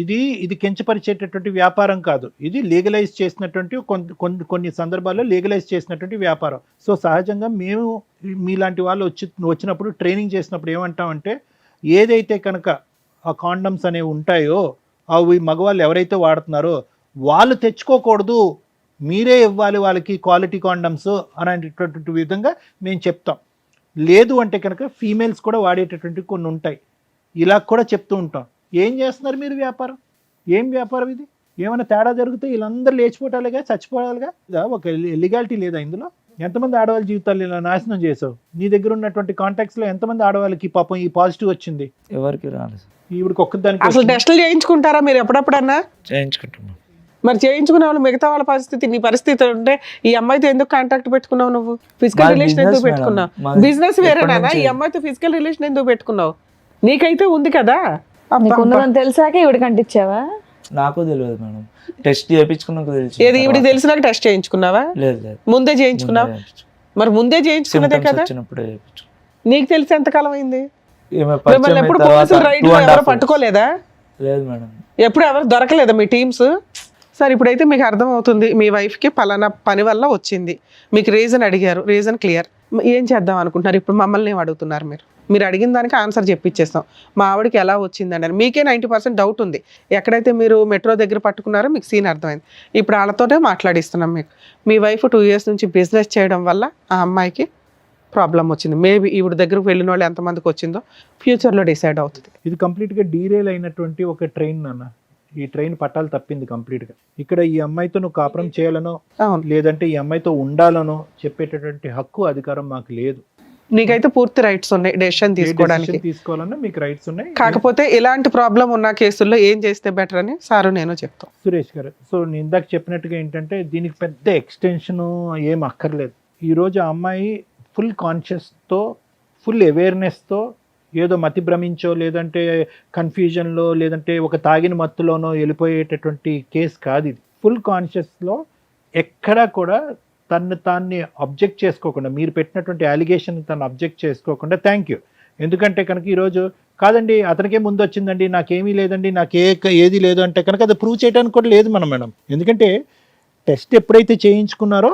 ఇది కించపరిచేటటువంటి వ్యాపారం కాదు, ఇది లీగలైజ్ చేసినటువంటి కొన్ని సందర్భాల్లో లీగలైజ్ చేసినటువంటి వ్యాపారం. సో సహజంగా మేము మీలాంటి వాళ్ళు వచ్చినప్పుడు ట్రైనింగ్ చేసినప్పుడు ఏమంటామంటే, ఏదైతే కనుక ఆ కాండమ్స్ అనేవి ఉంటాయో అవి మగవాళ్ళు ఎవరైతే వాడుతున్నారో వాళ్ళు తెచ్చుకోకూడదు, మీరే ఇవ్వాలి వాళ్ళకి క్వాలిటీ కాండమ్స్ అనేటటువంటి విధంగా మేము చెప్తాం. లేదు అంటే కనుక ఫీమేల్స్ కూడా వాడేటటువంటి కొన్ని ఉంటాయి, ఇలా కూడా చెప్తూ ఉంటాం. ఏం చేస్తున్నారు మీరు వ్యాపారం? ఏం వ్యాపారం ఇది? ఏమైనా తేడా జరిగితే వీళ్ళందరూ లేచిపోవటాలుగా, చచ్చిపోవాలిగా. ఒక లీగాలిటీ లేదా ఇందులో? ఎంతమంది ఆడవాళ్ళ జీవితాలు ఇలా నాశనం చేసావు? నీ దగ్గర ఉన్నటువంటి కాంటాక్ట్స్లో ఎంతమంది ఆడవాళ్ళకి పాపం ఈ పాజిటివ్ వచ్చింది? ఎవరికి రాలేదు. ఈవిడికి ఒక్కదానికి అసలు టెస్టులు చేయించుకుంటారా మీరు ఎప్పుడప్పుడన్నా? చేయించుకుంటున్నాం. మరి చేయించుకునే వాళ్ళు మిగతా వాళ్ళ పరిస్థితి, నీ పరిస్థితి ఉంటే ఈ అమ్మాయితో ఎందుకు కాంటాక్ట్ పెట్టుకున్నావు? నువ్వు ఫిజికల్ మాది రిలేషన్ ఎందుకు business పెట్టుకున్నావు? మేడం. మాది బిజినెస్ ఎప్పటి వేరేనా? నుంచి? ఈ అమ్మాయితో ఫిజికల్ రిలేషన్ ఎందుకు పెట్టుకున్నావు? నీకైతే ఉంది కదా. నీకు ఉన్నదని తెలిసాక ఇవిడికి అంటించావా? నాకు తెలియదు మేడం, టెస్ట్ చేయించుకున్నాక తెలిసి. ఏది ఈవిడికి తెలిసినాక టెస్ట్ చేయించుకున్నావా? లేదు లేదు, ముందే చేయించుకున్నావా? మరి ముందే చేయించుకున్నదే Symptoms కదా. వచ్చినప్పుడే చేయించు. నీకు తెలిసి ఎంతకాలం అయింది? ఈమె మిమ్మల్ని పరిచయం ఎప్పుడు అయిన తర్వాత పోలీసులు రైడ్ 2.5 ఎవరు years. పట్టుకోలేదా? లేదు మేడం. ఎప్పుడు ఎవరు దొరకలేదా మీ టీమ్స్? సరే, ఇప్పుడైతే మీకు అర్థమవుతుంది మీ వైఫ్కి పలానా పని వల్ల వచ్చింది. మీకు రీజన్ అడిగారు, రీజన్ క్లియర్. ఏం చేద్దాం అనుకుంటున్నారు? ఇప్పుడు మమ్మల్ని ఏం అడుగుతున్నారు? మీరు అడిగిన దానికి ఆన్సర్ చెప్పిచ్చేస్తాం. మా ఆవిడకి ఎలా వచ్చింది అన్నారు. మీకే 90% డౌట్ ఉంది. ఎక్కడైతే మీరు మెట్రో దగ్గర పట్టుకున్నారో మీకు సీన్ అర్థమైంది. ఇప్పుడు వాళ్ళతోనే మాట్లాడిస్తున్నాం. మీ వైఫ్ 2 years నుంచి బిజినెస్ చేయడం వల్ల ఆ అమ్మాయికి ప్రాబ్లం వచ్చింది. మేబీ ఈవిడ దగ్గరకు వెళ్ళిన వాళ్ళు ఎంతమందికి వచ్చిందో ఫ్యూచర్లో డిసైడ్ అవుతుంది. ఇది కంప్లీట్గా డీరేల్ అయినటువంటి ఒక ట్రైన్ నాన్న. ఈ ట్రైన్ పట్టాలు తప్పింది కంప్లీట్గా. ఇక్కడ ఈ అమ్మాయితో నువ్వు కాపురం చేయాలనో అవును, లేదంటే ఈ అమ్మాయితో ఉండాలనో చెప్పేటటువంటి హక్కు అధికారం మాకు లేదు. నీకైతే పూర్తి రైట్స్ ఉన్నాయి డెసిషన్ ఏ తీసుకోవడానికి. decision తీసుకోవాలన్నా మీకు రైట్స్ ఉన్నాయి. కాకపోతే ఇలాంటి ప్రాబ్లం ఉన్న కేసుల్లో ఏం చేస్తే బెటర్ అని సారు నేను చెప్తాం. సురేష్ గారు, సో నేను ఇందాక చెప్పినట్టుగా ఏంటంటే దీనికి పెద్ద ఎక్స్టెన్షన్ ఏం అక్కర్లేదు. ఈరోజు ఆ అమ్మాయి ఫుల్ కాన్షియస్తో, ఫుల్ అవేర్నెస్తో, ఏదో మతి భ్రమించో లేదంటే కన్ఫ్యూజన్లో లేదంటే ఒక తాగిన మత్తులోనో వెళ్ళిపోయేటటువంటి కేసు కాదు ఇది. ఫుల్ కాన్షియస్లో ఎక్కడా కూడా తాన్ని అబ్జెక్ట్ చేసుకోకుండా, మీరు పెట్టినటువంటి అలిగేషన్ తను అబ్జెక్ట్ చేసుకోకుండా థ్యాంక్ యూ. ఎందుకంటే కనుక ఈరోజు కాదండి అతనికే ముందు వచ్చిందండి, నాకేమీ లేదండి, ఏది లేదు అంటే కనుక అది ప్రూవ్ చేయడానికి కూడా లేదు మేడం. ఎందుకంటే టెస్ట్ ఎప్పుడైతే చేయించుకున్నారో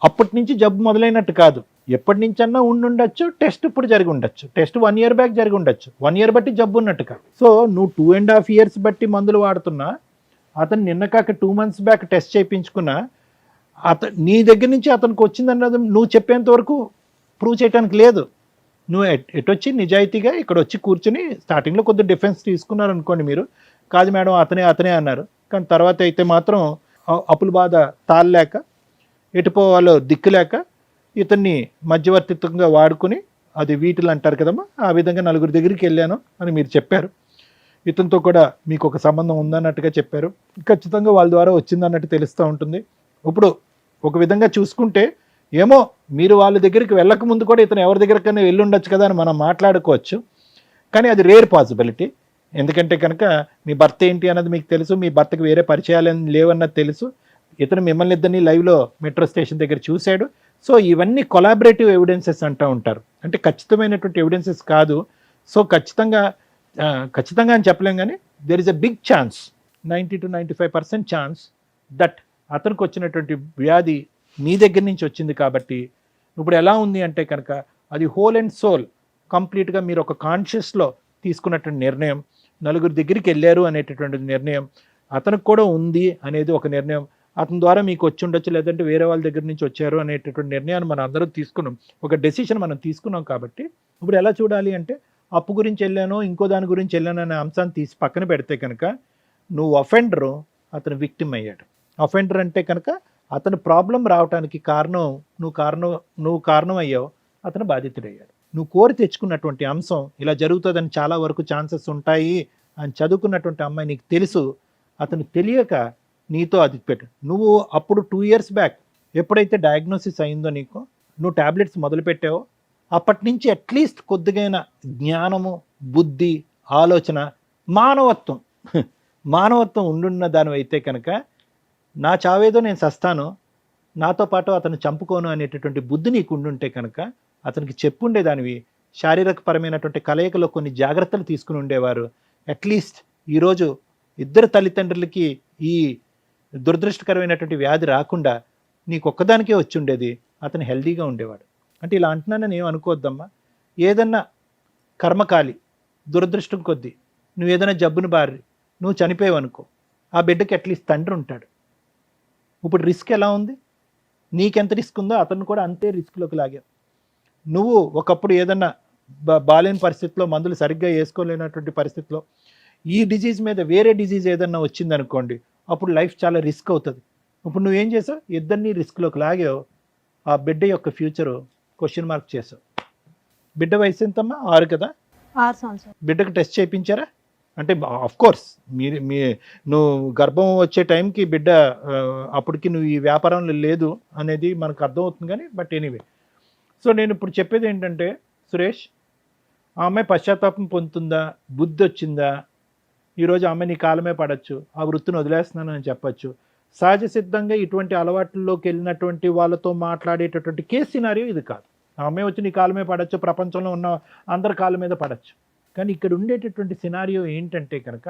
అప్పటి నుంచి జబ్బు మొదలైనట్టు కాదు. ఎప్పటి నుంచన్నా ఉండుండొచ్చు, టెస్ట్ ఇప్పుడు జరిగి ఉండొచ్చు, టెస్ట్ 1 year బ్యాక్ జరిగి ఉండొచ్చు, 1 year బట్టి జబ్బు ఉన్నట్టు కాదు. సో నువ్వు 2.5 years బట్టి మందులు వాడుతున్నా, అతను నిన్న కాక 2 months బ్యాక్ టెస్ట్ చేయించుకున్నా, నీ దగ్గర నుంచి అతనికి వచ్చిందన్నది నువ్వు చెప్పేంత వరకు ప్రూవ్ చేయడానికి లేదు. నువ్వు ఎటొచ్చి నిజాయితీగా ఇక్కడ వచ్చి కూర్చుని స్టార్టింగ్లో కొద్దిగా డిఫెన్స్ తీసుకున్నారు అనుకోండి, మీరు కాదు మేడం అతనే అన్నారు. కానీ తర్వాత అయితే మాత్రం అప్పుల బాధ తాళలేక, ఎటుపోవాలో దిక్కులేక ఇతన్ని మధ్యవర్తిత్వంగా వాడుకుని, అది వీటిలు అంటారు కదమ్మా, ఆ విధంగా 4 దగ్గరికి వెళ్ళాను అని మీరు చెప్పారు. ఇతనితో కూడా మీకు ఒక సంబంధం ఉందన్నట్టుగా చెప్పారు. ఖచ్చితంగా వాళ్ళ ద్వారా వచ్చిందన్నట్టు తెలుస్తూ ఉంటుంది. ఇప్పుడు ఒక విధంగా చూసుకుంటే ఏమో మీరు వాళ్ళ దగ్గరికి వెళ్ళక ముందు కూడా ఇతను ఎవరి దగ్గరకైనా వెళ్ళి ఉండొచ్చు కదా అని మనం మాట్లాడుకోవచ్చు. కానీ అది రేర్ పాసిబిలిటీ. ఎందుకంటే కనుక మీ భర్త ఏంటి అన్నది మీకు తెలుసు, మీ భర్తకు వేరే పరిచయాలు లేవన్నది తెలుసు. ఇతను మిమ్మల్ని ఇద్దరిని లైవ్లో మెట్రో స్టేషన్ దగ్గర చూశాడు. సో ఇవన్నీ కొలాబరేటివ్ ఎవిడెన్సెస్ అంటూ ఉంటారు. అంటే ఖచ్చితమైనటువంటి ఎవిడెన్సెస్ కాదు. సో ఖచ్చితంగా అని చెప్పలేం, కానీ there is a big chance, 90 to 95% chance that అతనికి వచ్చినటువంటి వ్యాధి నీ దగ్గర నుంచి వచ్చింది. కాబట్టి ఇప్పుడు ఎలా ఉంది అంటే కనుక అది హోల్ అండ్ సోల్ కంప్లీట్గా మీరు ఒక కాన్షియస్లో తీసుకున్నటువంటి నిర్ణయం, 4 దగ్గరికి వెళ్ళారు అనేటటువంటి నిర్ణయం, అతనికి కూడా ఉంది అనేది ఒక నిర్ణయం, అతని ద్వారా మీకు వచ్చి ఉండొచ్చు లేదంటే వేరే వాళ్ళ దగ్గర నుంచి వచ్చారు అనేటటువంటి నిర్ణయాన్ని మనం అందరం తీసుకున్నాం, ఒక డెసిషన్ మనం తీసుకున్నాం. కాబట్టి ఇప్పుడు ఎలా చూడాలి అంటే అప్పు గురించి వెళ్ళాను, ఇంకో దాని గురించి వెళ్ళాను అనే అంశాన్ని తీసి పక్కన పెడితే కనుక నువ్వు అఫెండరు, అతను విక్టిమ్ అయ్యాడు. అఫెండర్ అంటే కనుక అతను ప్రాబ్లం రావడానికి నువ్వు కారణం అయ్యావు, అతను బాధితుడయ్యాడు. నువ్వు కోరి తెచ్చుకున్నటువంటి అంశం ఇలా జరుగుతుందని చాలా వరకు ఛాన్సెస్ ఉంటాయి అని చదువుకున్నటువంటి అమ్మాయి నీకు తెలుసు, అతను తెలియక నీతో అది పెట్టు. నువ్వు అప్పుడు 2 years బ్యాక్ ఎప్పుడైతే డయాగ్నోసిస్ అయిందో నీకు, నువ్వు ట్యాబ్లెట్స్ మొదలుపెట్టావో అప్పటి నుంచి అట్లీస్ట్ కొద్దిగైన జ్ఞానము, బుద్ధి, ఆలోచన, మానవత్వం ఉండున్న దానివైతే కనుక నా చావేదో నేను సస్తాను, నాతో పాటు అతను చంపుకోను అనేటటువంటి బుద్ధి నీకు ఉండుంటే కనుక అతనికి చెప్పుండేదానివి. శారీరకపరమైనటువంటి కలయికలో కొన్ని జాగ్రత్తలు తీసుకుని ఉండేవారు. అట్లీస్ట్ ఈరోజు ఇద్దరు తల్లిదండ్రులకి ఈ దురదృష్టకరమైనటువంటి వ్యాధి రాకుండా నీకు ఒక్కదానికే వచ్చి ఉండేది, అతను హెల్దీగా ఉండేవాడు. అంటే ఇలా అంటున్నానని ఏం అనుకోవద్దమ్మా. ఏదన్నా కర్మకాలి దురదృష్టం కొద్దీ నువ్వు ఏదైనా జబ్బును బారి నువ్వు చనిపోయావనుకో, ఆ బిడ్డకి అట్లీస్ట్ తండ్రి ఉంటాడు. ఇప్పుడు రిస్క్ ఎలా ఉంది, నీకెంత రిస్క్ ఉందో అతను కూడా అంతే రిస్క్లోకి లాగావు. నువ్వు ఒకప్పుడు ఏదన్నా బాలేని పరిస్థితిలో, మందులు సరిగ్గా వేసుకోలేనటువంటి పరిస్థితిలో ఈ డిజీజ్ మీద వేరే డిజీజ్ ఏదన్నా వచ్చిందనుకోండి, అప్పుడు లైఫ్ చాలా రిస్క్ అవుతుంది. ఇప్పుడు నువ్వేం చేసావు, ఇద్దరిని రిస్క్లోకి లాగావు. ఆ బిడ్డ యొక్క ఫ్యూచరు క్వశ్చన్ మార్క్ చేసావు. బిడ్డ వయసు ఎంతమ్మా? 6 కదా? 6 సంవత్సరాలు. బిడ్డకు టెస్ట్ చేయించారా? అంటే కోర్స్ నువ్వు గర్భం వచ్చే టైంకి బిడ్డ అప్పటికి నువ్వు ఈ వ్యాపారంలో లేదు అనేది మనకు అర్థమవుతుంది. కానీ బట్ ఎనీవే, సో నేను ఇప్పుడు చెప్పేది ఏంటంటే సురేష్, ఆ అమ్మాయి పశ్చాత్తాపం పొందుతుందా, బుద్ధి వచ్చిందా, ఈరోజు ఆమె నీ కాలమే పడవచ్చు, ఆ వృత్తిని వదిలేస్తున్నాను అని చెప్పచ్చు. సహజ సిద్ధంగా ఇటువంటి అలవాట్లలోకి వెళ్ళినటువంటి వాళ్ళతో మాట్లాడేటటువంటి కేసు సినారియో ఇది కాదు. ఆ అమ్మాయి వచ్చి నీ కాలమే పడవచ్చు, ప్రపంచంలో ఉన్న అందరి కాళ్ళ మీద పడవచ్చు. కానీ ఇక్కడ ఉండేటటువంటి సినారియో ఏంటంటే కనుక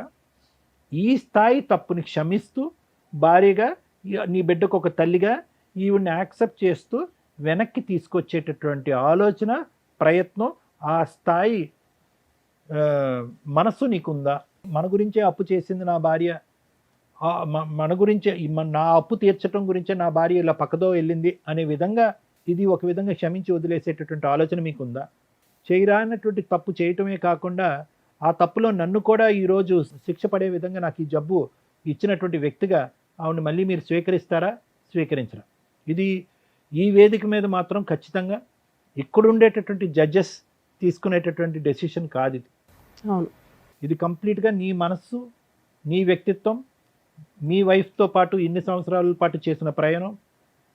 ఈ స్థాయి తప్పుని క్షమిస్తూ, భార్యగా నీ బిడ్డకు ఒక తల్లిగా ఈవిడ్ని యాక్సెప్ట్ చేస్తూ వెనక్కి తీసుకొచ్చేటటువంటి ఆలోచన, ప్రయత్నం, ఆ స్థాయి మనస్సు నీకుందా? మన గురించే అప్పు చేసింది నా భార్య, మన గురించే నా అప్పు తీర్చడం గురించే నా భార్య ఇలా పక్కదో వెళ్ళింది అనే విధంగా ఇది ఒక విధంగా క్షమించి వదిలేసేటటువంటి ఆలోచన మీకుందా? చేయరానటువంటి తప్పు చేయటమే కాకుండా ఆ తప్పులో నన్ను కూడా ఈరోజు శిక్ష పడే విధంగా నాకు ఈ జబ్బు ఇచ్చినటువంటి వ్యక్తిగా ఆవిడని మళ్ళీ మీరు స్వీకరిస్తారా, స్వీకరించరా? ఇది ఈ వేదిక మీద మాత్రం ఖచ్చితంగా ఇక్కడ ఉండేటటువంటి జడ్జెస్ తీసుకునేటటువంటి డెసిషన్ కాదు ఇది. అవును. ఇది కంప్లీట్గా నీ మనస్సు, నీ వ్యక్తిత్వం, మీ వైఫ్తో పాటు ఇన్ని సంవత్సరాల పాటు చేసిన ప్రయాణం,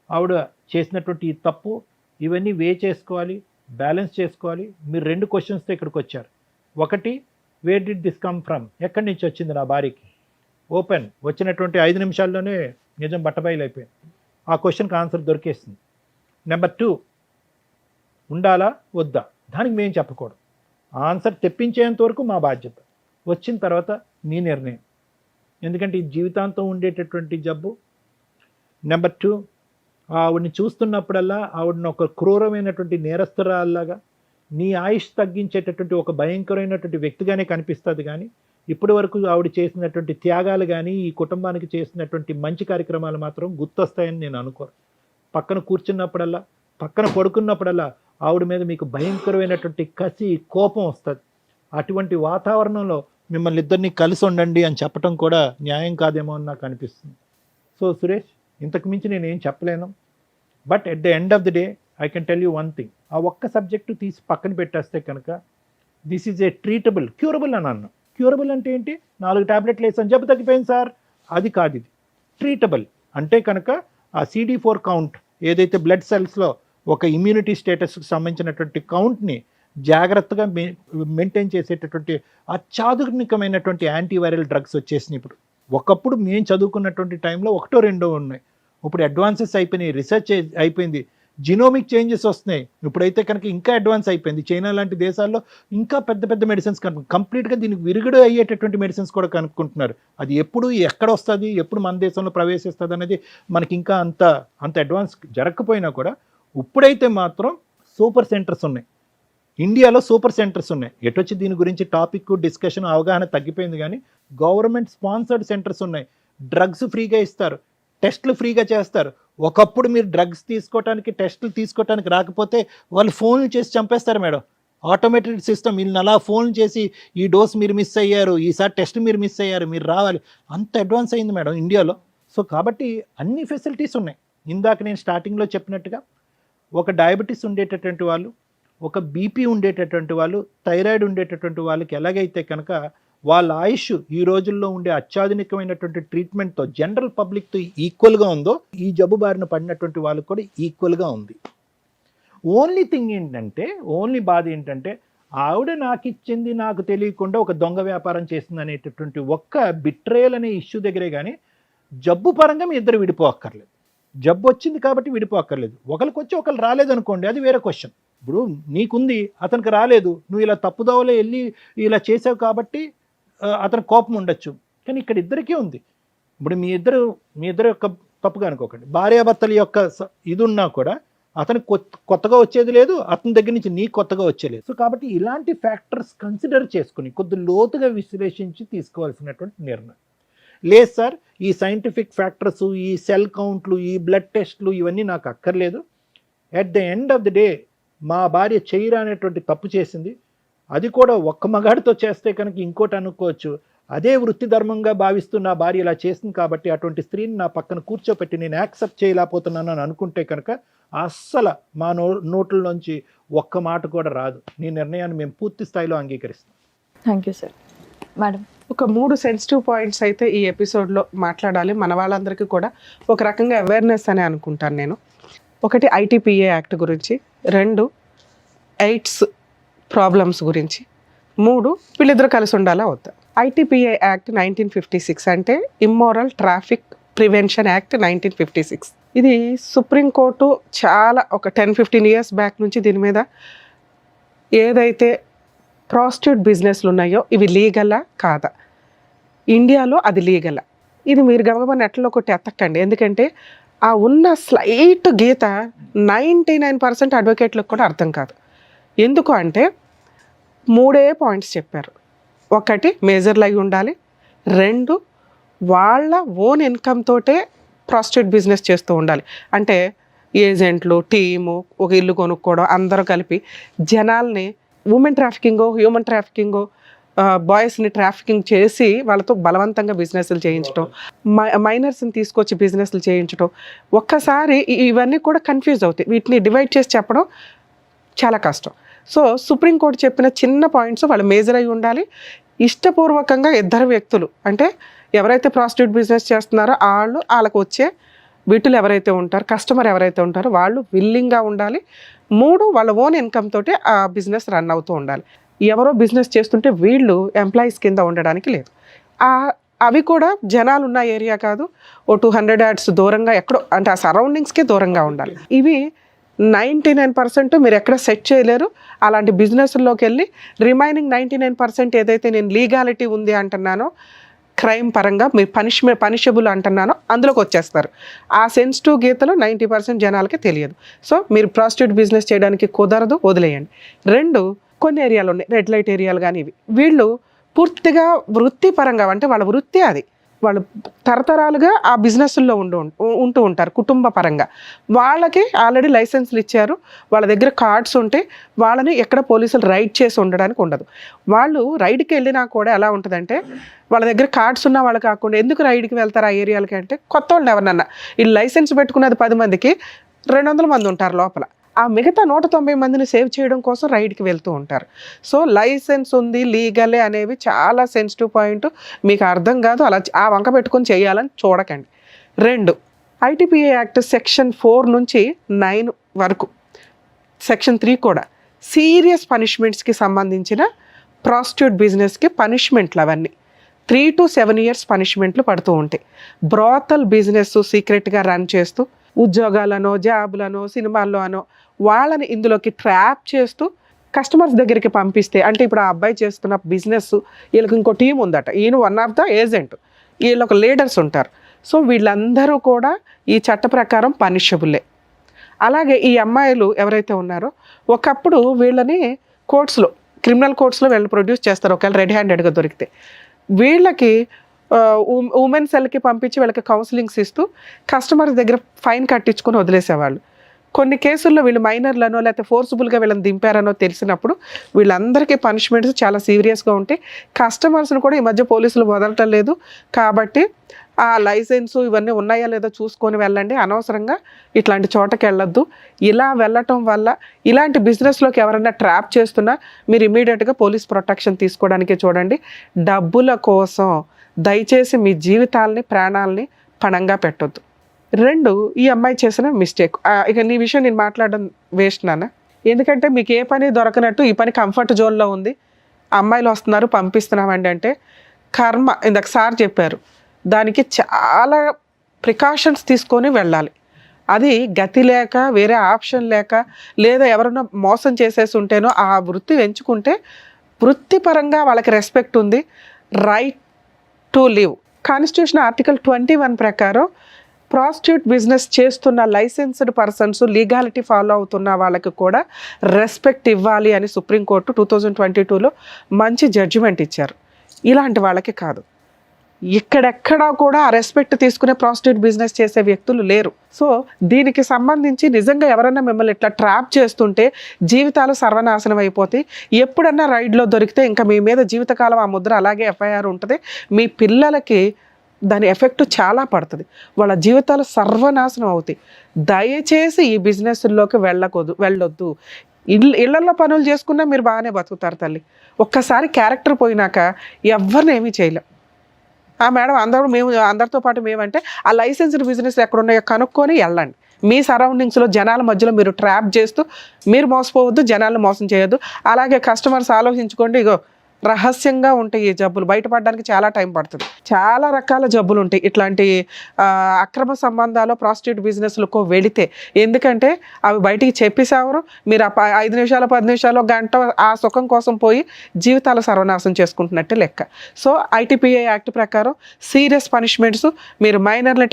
ఆవిడ చేసినటువంటి ఈ తప్పు, ఇవన్నీ చేసుకోవాలి, బ్యాలెన్స్ చేసుకోవాలి. మీరు 2 క్వశ్చన్స్తో ఇక్కడికి వచ్చారు. ఒకటి, where did this come from, ఎక్కడి నుంచి వచ్చింది నా భార్యకి? ఓపెన్. వచ్చినటువంటి 5 నిమిషాల్లోనే నిజం బట్టబయలైపోయింది. ఆ క్వశ్చన్కి ఆన్సర్ దొరికేస్తుంది. నెంబర్ 2, ఉండాలా వద్దా, దానికి మేము చెప్పకూడదు. ఆన్సర్ తెప్పించేంత వరకు మా బాధ్యత. వచ్చిన తర్వాత నీ నిర్ణయం. ఎందుకంటే ఈ జీవితాంతం ఉండేటటువంటి జబ్బు. నెంబర్ 2, ఆవిడని చూస్తున్నప్పుడల్లా ఆవిడని ఒక క్రూరమైనటువంటి నేరస్తురాల్లాగా, నీ ఆయుష్ తగ్గించేటటువంటి ఒక భయంకరమైనటువంటి వ్యక్తిగానే కనిపిస్తుంది. కానీ ఇప్పటి వరకు ఆవిడ చేసినటువంటి త్యాగాలు కానీ, ఈ కుటుంబానికి చేసినటువంటి మంచి కార్యక్రమాలు మాత్రం గుర్తొస్తాయని నేను అనుకోను. పక్కన కూర్చున్నప్పుడల్లా, పక్కన పడుకున్నప్పుడల్లా ఆవిడ మీద మీకు భయంకరమైనటువంటి కసి, కోపం వస్తుంది. అటువంటి వాతావరణంలో మిమ్మల్ని ఇద్దరిని కలిసి ఉండండి అని చెప్పడం కూడా న్యాయం కాదేమో అని నాకు అనిపిస్తుంది. సో సురేష్, ఇంతకు మించి నేనేం చెప్పలేను. But at the end of the day I can tell you one thing. ఆ ఒక్క సబ్జెక్టు తీసి పక్కన పెట్టేస్తే కనుక this is a treatable, curable అని అన్నాను. క్యూరబుల్ అంటే ఏంటి? 4 టాబ్లెట్లు వేసాను జబ్బు తగ్గిపోయింది సార్, అది కాదు. ఇది ట్రీటబుల్ అంటే కనుక ఆ CD4 కౌంట్ ఏదైతే బ్లడ్ సెల్స్లో ఒక ఇమ్యూనిటీ స్టేటస్కి సంబంధించినటువంటి కౌంట్ని జాగ్రత్తగా మెయింటైన్ చేసేటటువంటి అత్యాధునికమైనటువంటి యాంటీవైరల్ డ్రగ్స్ వచ్చేసినాయి ఇప్పుడు. ఒకప్పుడు మేము చదువుకున్నటువంటి టైంలో 1, 2 ఉన్నాయి. ఇప్పుడు అడ్వాన్సెస్ అయిపోయినాయి, రీసెర్చ్ అయిపోయింది, జినోమిక్ చేంజెస్ వస్తున్నాయి. ఇప్పుడైతే కనుక ఇంకా అడ్వాన్స్ అయిపోయింది. చైనా లాంటి దేశాల్లో ఇంకా పెద్ద పెద్ద మెడిసిన్స్ కంప్లీట్గా దీనికి విరుగుడు అయ్యేటటువంటి మెడిసిన్స్ కూడా కనుక్కుంటున్నారు. అది ఎప్పుడు ఎక్కడ వస్తుంది, ఎప్పుడు మన దేశంలో ప్రవేశిస్తుంది అనేది మనకి ఇంకా అంత అడ్వాన్స్ జరగకపోయినా కూడా ఇప్పుడైతే మాత్రం సూపర్ సెంటర్స్ ఉన్నాయి. ఇండియాలో సూపర్ సెంటర్స్ ఉన్నాయి. ఎటొచ్చి దీని గురించి టాపిక్ డిస్కషన్ అవగాహన తగ్గిపోయింది. కానీ గవర్నమెంట్ స్పాన్సర్డ్ సెంటర్స్ ఉన్నాయి. డ్రగ్స్ ఫ్రీగా ఇస్తారు, టెస్టులు ఫ్రీగా చేస్తారు. ఒకప్పుడు మీరు డ్రగ్స్ తీసుకోవడానికి, టెస్టులు తీసుకోవడానికి రాకపోతే వాళ్ళు ఫోన్లు చేసి చంపేస్తారు మేడం. Automated system. వీళ్ళని అలా ఫోన్ చేసి ఈ డోస్ మీరు మిస్ అయ్యారు, ఈసారి టెస్ట్ మీరు మిస్ అయ్యారు, మీరు రావాలి. అంత అడ్వాన్స్ అయింది మేడం ఇండియాలో. సో కాబట్టి అన్ని ఫెసిలిటీస్ ఉన్నాయి. ఇందాక నేను స్టార్టింగ్లో చెప్పినట్టుగా ఒక డయాబెటీస్ ఉండేటటువంటి వాళ్ళు, ఒక బీపీ ఉండేటటువంటి వాళ్ళు, థైరాయిడ్ ఉండేటటువంటి వాళ్ళకి ఎలాగైతే కనుక వాళ్ళ ఆయుష్ ఈ రోజుల్లో ఉండే అత్యాధునికమైనటువంటి ట్రీట్మెంట్తో జనరల్ పబ్లిక్తో ఈక్వల్గా ఉందో, ఈ జబ్బు బారిన పడినటువంటి వాళ్ళకి కూడా ఈక్వల్గా ఉంది. ఓన్లీ థింగ్ ఏంటంటే, ఓన్లీ బాధ ఏంటంటే, ఆవిడ నాకు ఇచ్చింది నాకు తెలియకుండా ఒక దొంగ వ్యాపారం చేసింది అనేటటువంటి ఒక్క బిట్రేయల్ అనే ఇష్యూ దగ్గరే. కానీ జబ్బు పరంగా మీ ఇద్దరు విడిపోక్కర్లేదు. జబ్బు వచ్చింది కాబట్టి విడిపోక్కర్లేదు. ఒకరికి వచ్చి ఒకరు రాలేదనుకోండి, అది వేరే క్వశ్చన్. ఇప్పుడు నీకుంది, అతనికి రాలేదు, నువ్వు ఇలా తప్పుదోవలో వెళ్ళి ఇలా చేసావు కాబట్టి అతనికి కోపం ఉండొచ్చు. కానీ ఇక్కడ ఇద్దరికీ ఉంది. ఇప్పుడు మీ ఇద్దరు యొక్క తప్పుగా అనుకోకండి. భార్యాభర్తల యొక్క ఇది ఉన్నా కూడా అతనికి కొత్తగా వచ్చేది లేదు, అతని దగ్గర నుంచి నీ కొత్తగా వచ్చేలేదు. సో కాబట్టి ఇలాంటి ఫ్యాక్టర్స్ కన్సిడర్ చేసుకుని కొద్ది లోతుగా విశ్లేషించి తీసుకోవాల్సినటువంటి నిర్ణయం. లేదు సార్, ఈ సైంటిఫిక్ ఫ్యాక్టర్స్, ఈ సెల్ కౌంట్లు, ఈ బ్లడ్ టెస్ట్లు ఇవన్నీ నాకు అక్కర్లేదు. At the end of the day మా భార్య చేయరా అనేటువంటి తప్పు చేసింది. అది కూడా ఒక్క మగాడితో చేస్తే కనుక ఇంకోటి అనుకోవచ్చు. అదే వృత్తి ధర్మంగా భావిస్తూ నా భార్య ఇలా చేసింది కాబట్టి అటువంటి స్త్రీని నా పక్కన కూర్చోపెట్టి నేను యాక్సెప్ట్ చేయలేకపోతున్నాను అని అనుకుంటే కనుక అస్సలు మా నోట్లలోంచి ఒక్క మాట కూడా రాదు. నీ నిర్ణయాన్ని మేము పూర్తి స్థాయిలో అంగీకరిస్తాం. Thank you sir. మేడం, ఒక 3 సెన్సిటివ్ పాయింట్స్ అయితే ఈ ఎపిసోడ్లో మాట్లాడాలి. మన వాళ్ళందరికీ కూడా ఒక రకంగా అవేర్నెస్ అని అనుకుంటాను నేను. ఒకటి ITPA యాక్ట్ గురించి, 2 ఎయిడ్స్ ప్రాబ్లమ్స్ గురించి, 3 వీళ్ళిద్దరు కలిసి ఉండాలా వద్దా. ITPA యాక్ట్ 1956 అంటే ఇమ్మోరల్ ట్రాఫిక్ ప్రివెన్షన్ యాక్ట్ 1956. ఇది సుప్రీంకోర్టు చాలా ఒక 10-15 ఇయర్స్ బ్యాక్ నుంచి దీని మీద ఏదైతే ప్రాస్టిట్యూట్ బిజినెస్లు ఉన్నాయో ఇవి లీగలా కాదా, ఇండియాలో అది లీగలా, ఇది మీరు గమగమ నెట్లో కొట్టి ఎత్తకండి. ఎందుకంటే ఆ ఉన్న స్లైట్ గీత 99% అడ్వకేట్లకు కూడా అర్థం కాదు. ఎందుకు అంటే 3 పాయింట్స్ చెప్పారు. ఒకటి మేజర్లు అయి ఉండాలి, 2 వాళ్ళ ఓన్ ఇన్కమ్ తోటే ప్రాస్టిట్యూట్ బిజినెస్ చేస్తూ ఉండాలి. అంటే ఏజెంట్లు, టీము, ఒక ఇల్లు కొనుక్కోవడం, అందరూ కలిపి జనాల్ని ఉమెన్ ట్రాఫికింగో హ్యూమన్ ట్రాఫికింగో బాయ్స్ని ట్రాఫికింగ్ చేసి వాళ్ళతో బలవంతంగా బిజినెస్లు చేయించడం, మైనర్స్ని తీసుకొచ్చి బిజినెస్లు చేయించడం, ఒక్కసారి ఇవన్నీ కూడా కన్ఫ్యూజ్ అవుతాయి. వీటిని డివైడ్ చేసి చెప్పడం చాలా కష్టం. సో సుప్రీంకోర్టు చెప్పిన చిన్న పాయింట్స్ వాళ్ళు మేజర్ అయి ఉండాలి. ఇష్టపూర్వకంగా ఇద్దరు వ్యక్తులు, అంటే ఎవరైతే ప్రాస్టిట్యూట్ బిజినెస్ చేస్తున్నారో వాళ్ళకు వచ్చే వీటిలో ఎవరైతే ఉంటారో, కస్టమర్ ఎవరైతే ఉంటారో వాళ్ళు విల్లింగ్గా ఉండాలి. 3, వాళ్ళ ఓన్ ఇన్కమ్ తోటి ఆ బిజినెస్ రన్ అవుతూ ఉండాలి. ఎవరో బిజినెస్ చేస్తుంటే వీళ్ళు ఎంప్లాయీస్ కింద ఉండడానికి లేదు. అవి కూడా జనాలు ఉన్న ఏరియా కాదు, ఓ 200 yards దూరంగా ఎక్కడో, అంటే ఆ సరౌండింగ్స్కి దూరంగా ఉండాలి. ఇవి 99% మీరు ఎక్కడ సెట్ చేయలేరు. అలాంటి బిజినెస్లోకి వెళ్ళి రిమైనింగ్ 99% ఏదైతే నేను లీగాలిటీ ఉంది అంటున్నానో, క్రైమ్ పరంగా మీరు పనిషబుల్ అంటున్నానో అందులోకి వచ్చేస్తారు. ఆ సెన్సిటివ్ గీతలు 90% జనాలకి తెలియదు. సో మీరు ప్రాస్టిట్యూట్ బిజినెస్ చేయడానికి కుదరదు, వదిలేయండి. 2, కొన్ని ఏరియాలు ఉన్నాయి, రెడ్ లైట్ ఏరియాలు కానీ, వీళ్ళు పూర్తిగా వృత్తిపరంగా, అంటే వాళ్ళ వృత్తి అది, వాళ్ళు తరతరాలుగా ఆ బిజినెస్ల్లో ఉంటూ ఉంటారు కుటుంబ పరంగా. వాళ్ళకి ఆల్రెడీ లైసెన్స్లు ఇచ్చారు, వాళ్ళ దగ్గర కార్డ్స్ ఉంటే వాళ్ళని ఎక్కడ పోలీసులు రైడ్ చేసి ఉండడానికి ఉండదు. వాళ్ళు రైడ్కి వెళ్ళినా కూడా ఎలా ఉంటుందంటే, వాళ్ళ దగ్గర కార్డ్స్ ఉన్న వాళ్ళు కాకుండా ఎందుకు రైడ్కి వెళ్తారు ఆ ఏరియాలకి అంటే, కొత్త వాళ్ళని ఎవరన్నా, ఈ లైసెన్స్ పెట్టుకున్నది 10 మందికి 200 మంది ఉంటారు లోపల, ఆ మిగతా 190 మందిని సేవ్ చేయడం కోసం రైడ్కి వెళ్తూ ఉంటారు. సో లైసెన్స్ ఉంది, లీగలే అనేవి చాలా సెన్సిటివ్ పాయింట్. మీకు అర్థం కాదు, అలా ఆ వంక పెట్టుకొని చేయాలని చూడకండి. 2, ITPA యాక్ట్ సెక్షన్ 4 నుంచి 9 వరకు, సెక్షన్ 3 కూడా సీరియస్ పనిష్మెంట్స్కి సంబంధించిన ప్రాస్టిట్యూట్ బిజినెస్కి పనిష్మెంట్లు అవన్నీ 3 to 7 years పనిష్మెంట్లు పడుతూ ఉంటాయి. బ్రాతల్ బిజినెస్ సీక్రెట్గా రన్ చేస్తూ ఉద్యోగాలనో, జాబులనో, సినిమాల్లో అనో వాళ్ళని ఇందులోకి ట్రాప్ చేస్తూ కస్టమర్స్ దగ్గరికి పంపిస్తే, అంటే ఇప్పుడు ఆ అబ్బాయి చేస్తున్న బిజినెస్, వీళ్ళకి ఇంకో టీం ఉందట, ఈయన వన్ ఆఫ్ ద ఏజెంట్, వీళ్ళొక లీడర్స్ ఉంటారు. సో వీళ్ళందరూ కూడా ఈ చట్ట ప్రకారం పనిషబుల్లే. అలాగే ఈ అమ్మాయిలు ఎవరైతే ఉన్నారో, ఒకప్పుడు వీళ్ళని కోర్ట్స్లో, క్రిమినల్ కోర్ట్స్లో వీళ్ళు ప్రొడ్యూస్ చేస్తారు ఒకవేళ రెడ్ హ్యాండెడ్గా దొరికితే. వీళ్ళకి ఉమెన్ సెల్కి పంపించి వీళ్ళకి కౌన్సిలింగ్స్ ఇస్తూ కస్టమర్స్ దగ్గర ఫైన్ కట్టించుకొని వదిలేసేవాళ్ళు. కొన్ని కేసుల్లో వీళ్ళు మైనర్లనో లేకపోతే ఫోర్స్ఫుల్గా వీళ్ళని దింపారనో తెలిసినప్పుడు వీళ్ళందరికీ పనిష్మెంట్స్ చాలా సీరియస్గా ఉంటాయి. కస్టమర్స్ని కూడా ఈ మధ్య పోలీసులు వదలటం లేదు కాబట్టి ఆ లైసెన్సు ఇవన్నీ ఉన్నాయా లేదో చూసుకొని వెళ్ళండి. అనవసరంగా ఇట్లాంటి చోటకి వెళ్ళొద్దు. ఇలా వెళ్ళటం వల్ల ఇలాంటి బిజినెస్లోకి ఎవరైనా ట్రాప్ చేస్తున్నా మీరు ఇమీడియట్గా పోలీస్ ప్రొటెక్షన్ తీసుకోవడానికి చూడండి. డబ్బుల కోసం దయచేసి మీ జీవితాలని, ప్రాణాలని పణంగా పెట్టొద్దు. 2, ఈ అమ్మాయి చేసిన మిస్టేక్. ఇక నీ విషయం నేను మాట్లాడడం వేస్ట్ నాన్న, ఎందుకంటే మీకు ఏ పని దొరకనట్టు ఈ పని కంఫర్ట్ జోన్లో ఉంది, అమ్మాయిలు వస్తున్నారు పంపిస్తున్నామండి అంటే కర్మ. ఇందాక సార్ చెప్పారు, దానికి చాలా ప్రికాషన్స్ తీసుకొని వెళ్ళాలి. అది గతి లేక, వేరే ఆప్షన్ లేక, లేదా ఎవరైనా మోసం చేసేసి ఉంటేనో ఆ వృత్తి ఎంచుకుంటే వృత్తిపరంగా వాళ్ళకి రెస్పెక్ట్ ఉంది. Right to live. Constitution article 21 ప్రకారం ప్రాస్టిట్యూట్ బిజినెస్ చేస్తున్న లైసెన్స్డ్ పర్సన్స్, లీగాలిటీ ఫాలో అవుతున్న వాళ్ళకి కూడా రెస్పెక్ట్ ఇవ్వాలి అని సుప్రీంకోర్టు 2022లో మంచి జడ్జిమెంట్ ఇచ్చారు. ఇలాంటి వాళ్ళకి కాదు. ఇక్కడెక్కడా కూడా ఆ రెస్పెక్ట్ తీసుకునే ప్రాస్టిట్యూట్ బిజినెస్ చేసే వ్యక్తులు లేరు. సో దీనికి సంబంధించి నిజంగా ఎవరైనా మిమ్మల్ని ఇట్లా ట్రాప్ చేస్తుంటే జీవితాలు సర్వనాశనం అయిపోతాయి. ఎప్పుడన్నా రైడ్లో దొరికితే ఇంకా మీ మీద జీవితకాలం ఆ ముద్ర అలాగే FIR ఉంటుంది. మీ పిల్లలకి దాని ఎఫెక్ట్ చాలా పడుతుంది, వాళ్ళ జీవితాలు సర్వనాశనం అవుతాయి. దయచేసి ఈ బిజినెస్లోకి వెళ్ళొద్దు. ఇళ్లలో పనులు చేసుకున్నా మీరు బాగానే బతుకుతారు తల్లి. ఒక్కసారి క్యారెక్టర్ పోయినాక ఎవరిని ఏమీ చేయలేం. మేడం అందరితో పాటు మేమంటే ఆ లైసెన్స్డ్ బిజినెస్ ఎక్కడున్నాయో కనుక్కొని వెళ్ళండి. మీ సరౌండింగ్స్లో జనాల మధ్యలో మీరు ట్రాప్ చేస్తూ మీరు మోసపోవద్దు, జనాలను మోసం చేయొద్దు. అలాగే కస్టమర్స్ ఆలోచించుకోండి, ఇగో రహస్యంగా ఉంటాయి ఈ జబ్బులు, బయటపడడానికి చాలా టైం పడుతుంది. చాలా రకాల జబ్బులు ఉంటాయి ఇట్లాంటి అక్రమ సంబంధాలు ప్రాస్టిట్యూట్ బిజినెస్లకు వెళితే. ఎందుకంటే అవి బయటికి చెప్పేసేవారు, మీరు 5 నిమిషాలు 10 నిమిషాలు గంట ఆ సుఖం కోసం పోయి జీవితాలు సర్వనాశనం చేసుకుంటున్నట్టే లెక్క. సో ITPA యాక్ట్ ప్రకారం సీరియస్ పనిష్మెంట్స్, మీరు మైనర్ని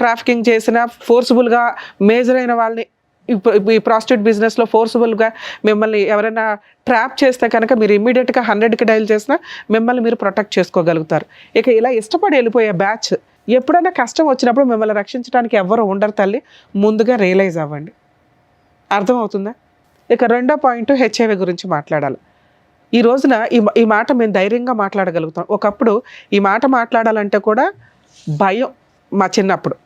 ట్రాఫికింగ్ చేసిన, ఫోర్స్ఫుల్గా మేజర్ అయిన వాళ్ళని ఈ ప్రాస్టిట్యూట్ బిజినెస్లో ఫోర్స్ఫుల్గా మిమ్మల్ని ఎవరైనా ట్రాప్ చేస్తే కనుక మీరు ఇమ్మీడియట్గా 100కి డైల్ చేసినా మిమ్మల్ని మీరు ప్రొటెక్ట్ చేసుకోగలుగుతారు. ఇక ఇలా ఇష్టపడి వెళ్ళిపోయే బ్యాచ్, ఎప్పుడైనా కష్టం వచ్చినప్పుడు మిమ్మల్ని రక్షించడానికి ఎవ్వరూ ఉండరు తల్లి. ముందుగా రియలైజ్ అవ్వండి. అర్థమవుతుందా? ఇక 2వ పాయింట్ HIV గురించి మాట్లాడాలి. ఈ రోజున ఈ మాట మేము ధైర్యంగా మాట్లాడగలుగుతాం. ఒకప్పుడు ఈ మాట మాట్లాడాలంటే కూడా భయం మా చిన్నప్పుడు.